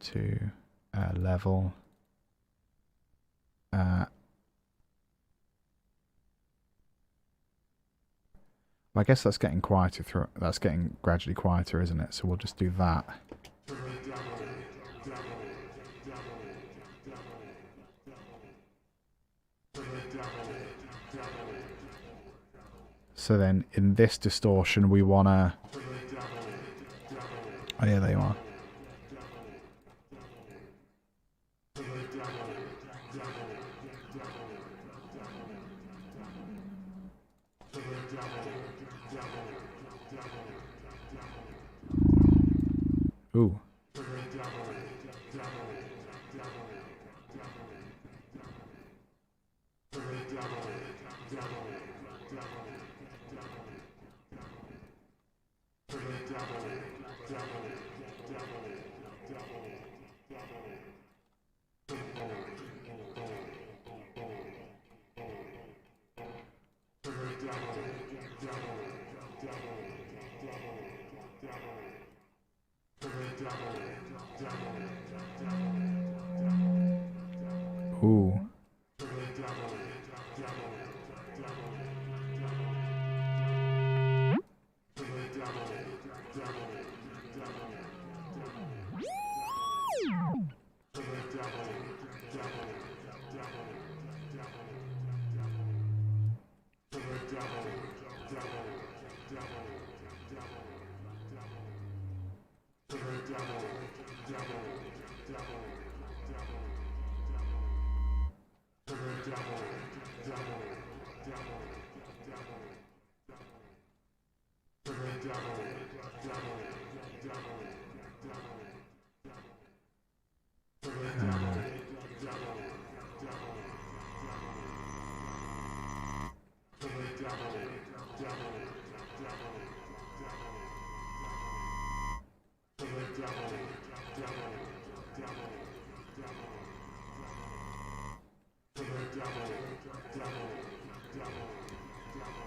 Speaker 1: to level. Well, I guess that's getting quieter through. That's getting gradually quieter, isn't it? So we'll just do that. So then in this distortion we want to... Oh yeah, there you are. Ooh. Ooh.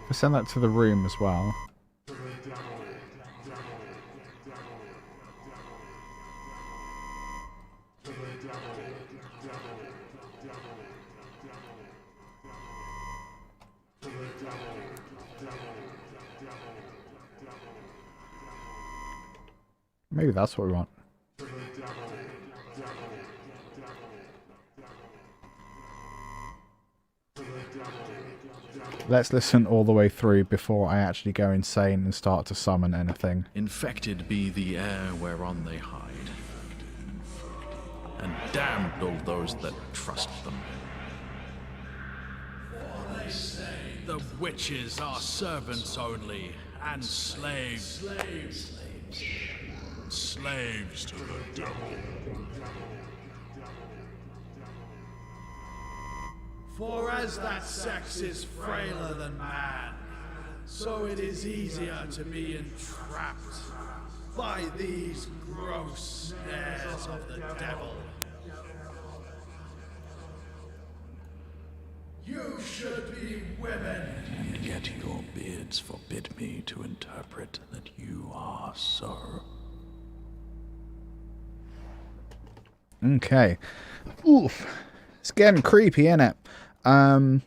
Speaker 1: I send that to the room as well. Maybe that's what we want. Let's listen all the way through before I actually go insane and start to summon anything.
Speaker 2: Infected be the air whereon they hide, and damned all those that trust them.
Speaker 3: For they say the witches are servants only, and slaves to the devil. For as that sex is frailer than man, so it is easier to be entrapped by these gross snares of the devil. You should be women.
Speaker 2: And yet your beards forbid me to interpret that you are so.
Speaker 1: Okay. Oof. It's getting creepy, isn't it? I mean,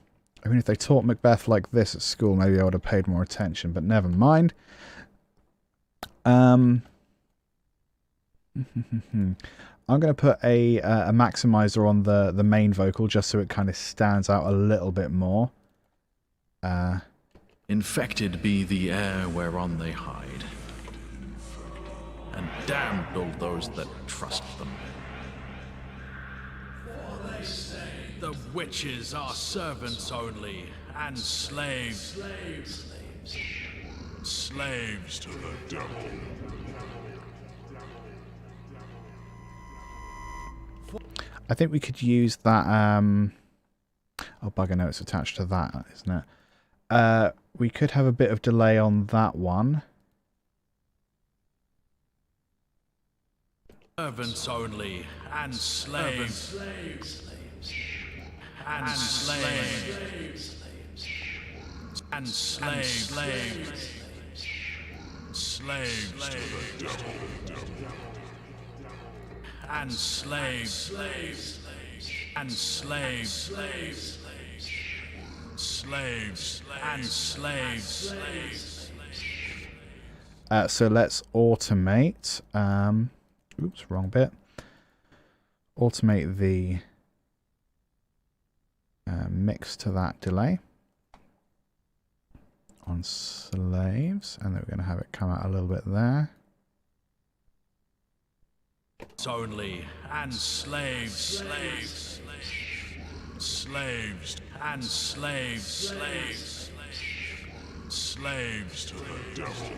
Speaker 1: if they taught Macbeth like this at school, maybe I would have paid more attention, but never mind. I'm going to put a maximizer on the main vocal just so it kind of stands out a little bit more.
Speaker 2: Infected be the air whereon they hide, and damned all those that trust them.
Speaker 3: For they say the witches are servants only, and slaves to the devil.
Speaker 1: I think we could use that. Oh, bugger, no, it's attached to that, isn't it? We could have a bit of delay on that one.
Speaker 3: Servants only, and slaves and slaves and slaves to the devil. And slaves and slaves and slaves.
Speaker 1: So let's automate. Oops, wrong bit. Automate the mix to that delay on slaves, and then we're going to have it come out a little bit there.
Speaker 3: Only and slaves and slaves to the devil.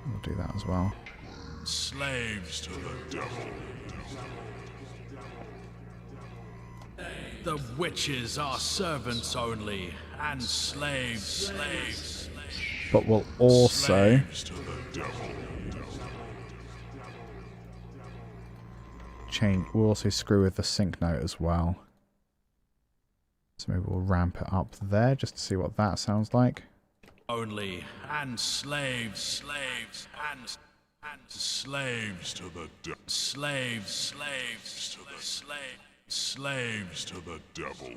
Speaker 1: We'll do that as well.
Speaker 3: Slaves to the devil. The witches are servants only, and slaves
Speaker 1: But we'll also
Speaker 3: to the devil.
Speaker 1: we'll also screw with the sync note as well. So maybe we'll ramp it up there just to see what that sounds like.
Speaker 3: Only and slaves and slaves to the devil. Slaves to the slaves to the devil.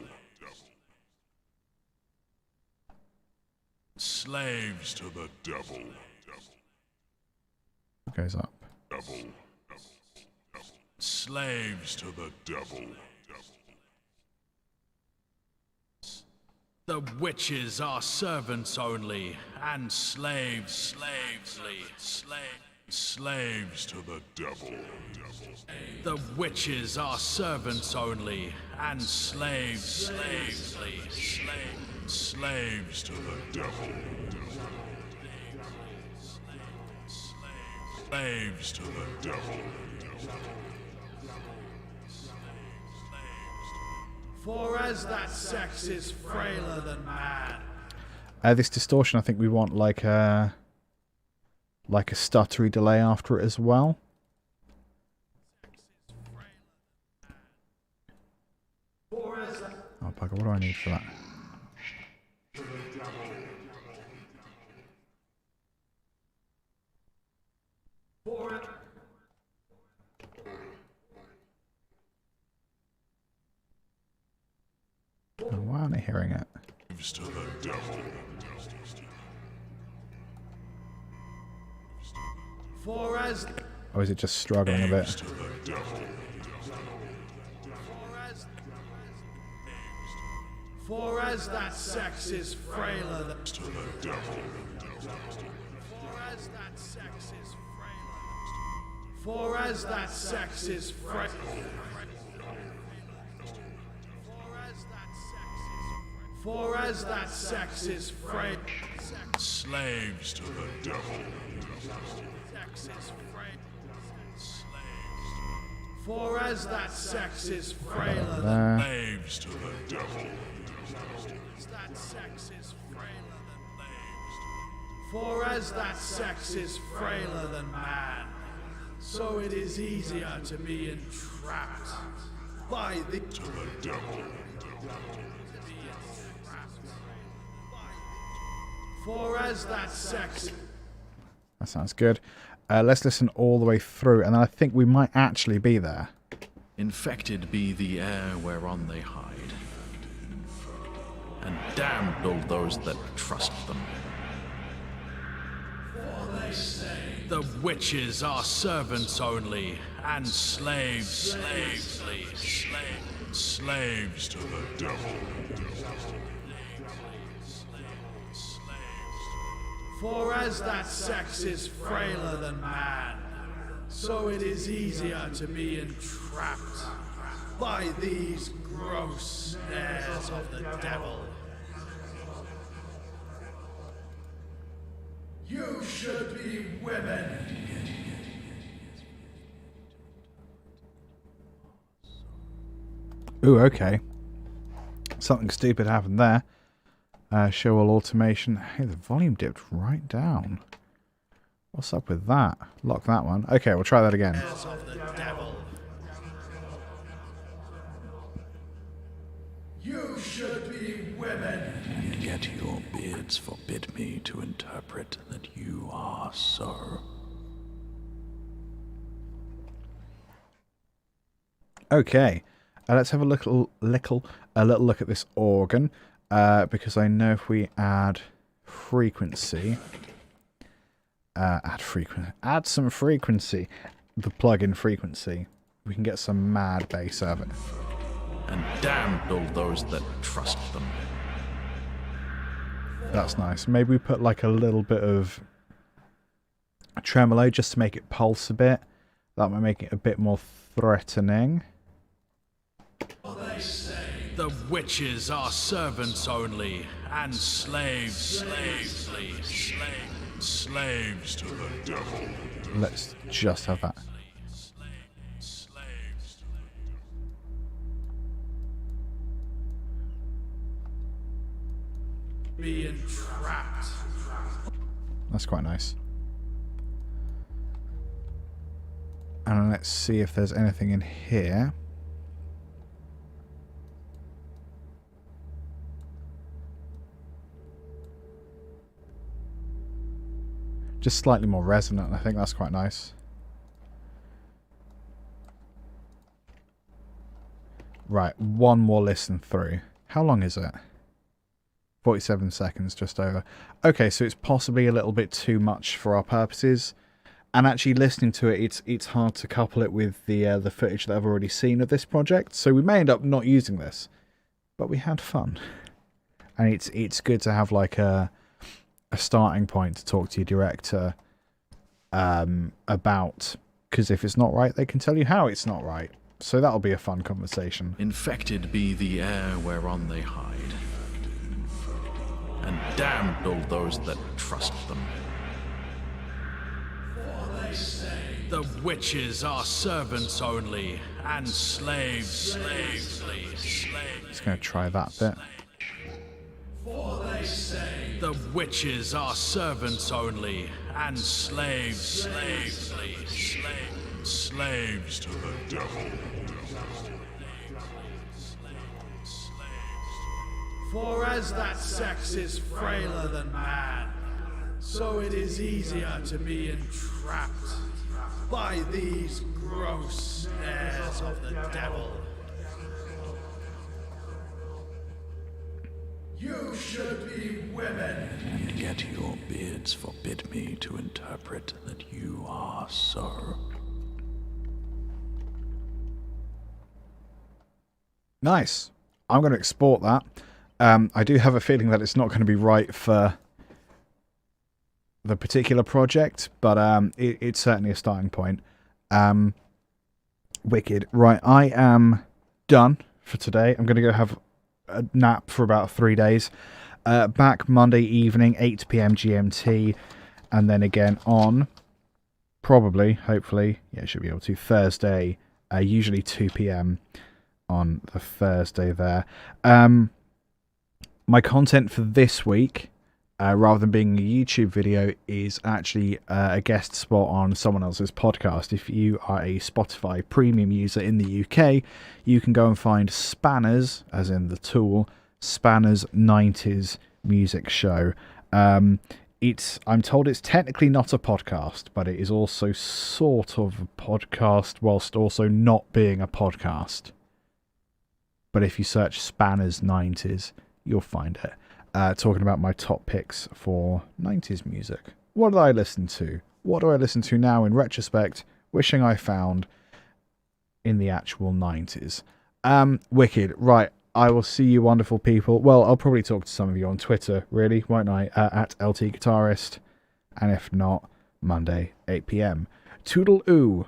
Speaker 3: Slaves to the devil.
Speaker 1: It goes up.
Speaker 3: Devil. Slaves to the devil. The witches are servants only, and slaves to the devil. The witches are servants only, and slaves to the devil. Slaves to the devil. For as that sex is frailer than man.
Speaker 1: This distortion, I think we want like a stuttery delay after it as well. Oh bugger, what do I need for that? Oh, why aren't I hearing it?
Speaker 3: To the devil. For as
Speaker 1: Or is it just struggling a bit?
Speaker 3: to the devil. For as that sex is frailer than to the devil. For as that sex is frailer. For as that sex is frailer. For as that sex is For as that sex is frail,
Speaker 2: Slaves to the devil.
Speaker 3: sex is frail. For as that sex is frailer than
Speaker 2: Slaves to the devil.
Speaker 3: that sex is frailer than For as that sex is frailer than man, so it is easier to be entrapped by the
Speaker 2: To the devil.
Speaker 3: For as that sex
Speaker 1: That sounds good. Let's listen all the way through, and then I think we might actually be there.
Speaker 2: Infected be the air whereon they hide, and damned all those that trust them.
Speaker 3: the witches are servants only, and slaves
Speaker 2: Slaves to the devil.
Speaker 3: For as that sex is frailer than man, so it is easier to be entrapped by these gross snares of the devil. You should be women.
Speaker 1: Ooh, okay. Something stupid happened there. Show all automation. Hey, the volume dipped right down. What's up with that? Lock that one. Okay, we'll try that again.
Speaker 3: Snares of the devil. You should be women.
Speaker 2: And yet your beards forbid me to interpret that you are so.
Speaker 1: Okay, let's have a little look at this organ, because I know if we add frequency, add some frequency, the plug-in frequency, we can get some mad bass out of it.
Speaker 2: And damned all those that trust them.
Speaker 1: That's nice. Maybe we put like a little bit of tremolo just to make it pulse a bit. That might make it a bit more threatening.
Speaker 3: The witches are servants only, and slaves
Speaker 2: Slaves to the devil.
Speaker 1: Let's just have that.
Speaker 3: be entrapped.
Speaker 1: That's quite nice. And let's see if there's anything in here. Just slightly more resonant. I think that's quite nice. Right, one more listen through. How long is it? 47 seconds, just over. Okay, so it's possibly a little bit too much for our purposes. And actually listening to it, it's hard to couple it with the footage that I've already seen of this project. So we may end up not using this. But we had fun. And it's good to have like a starting point to talk to your director about. Because if it's not right, they can tell you how it's not right. So that'll be a fun conversation.
Speaker 2: Infected be the air whereon they hide, and damned all those that trust them.
Speaker 3: The witches are servants only, and slaves
Speaker 1: Just going to try that bit.
Speaker 3: The witches are servants only, and slaves
Speaker 2: Slaves to the devil.
Speaker 3: For as that sex is frailer than man, so it is easier to be entrapped by these gross snares of the devil. You should be women.
Speaker 2: And yet your beards forbid me to interpret that you are so.
Speaker 1: Nice. I'm going to export that. I do have a feeling that it's not going to be right for the particular project, but it's certainly a starting point. Wicked. Right, I am done for today. I'm going to go have a nap for about 3 days. Back Monday evening, 8 p.m. GMT, and then again on hopefully, it should be able to, Thursday, usually 2 p.m. on the Thursday there. My content for this week, rather than being a YouTube video, is actually a guest spot on someone else's podcast. If you are a Spotify premium user in the UK, you can go and find Spanners, as in the tool, Spanners 90s music show. I'm told it's technically not a podcast, but it is also sort of a podcast whilst also not being a podcast. But if you search Spanners 90s, you'll find it. Talking about my top picks for 90s music. What did I listen to? What do I listen to now in retrospect, wishing I found in the actual 90s? Wicked. Right. I will see you wonderful people. Well, I'll probably talk to some of you on Twitter, really, won't I? At LTGuitarist. And if not, Monday, 8 p.m. Toodle-oo.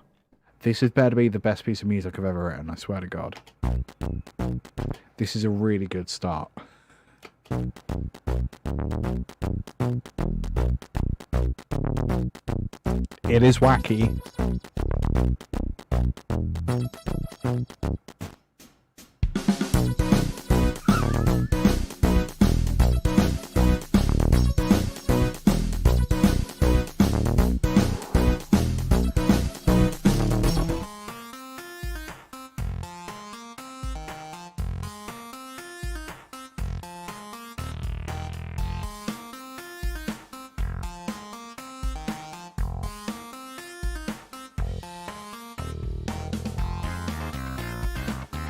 Speaker 1: This is better to be the best piece of music I've ever written, I swear to God. This is a really good start. It is wacky.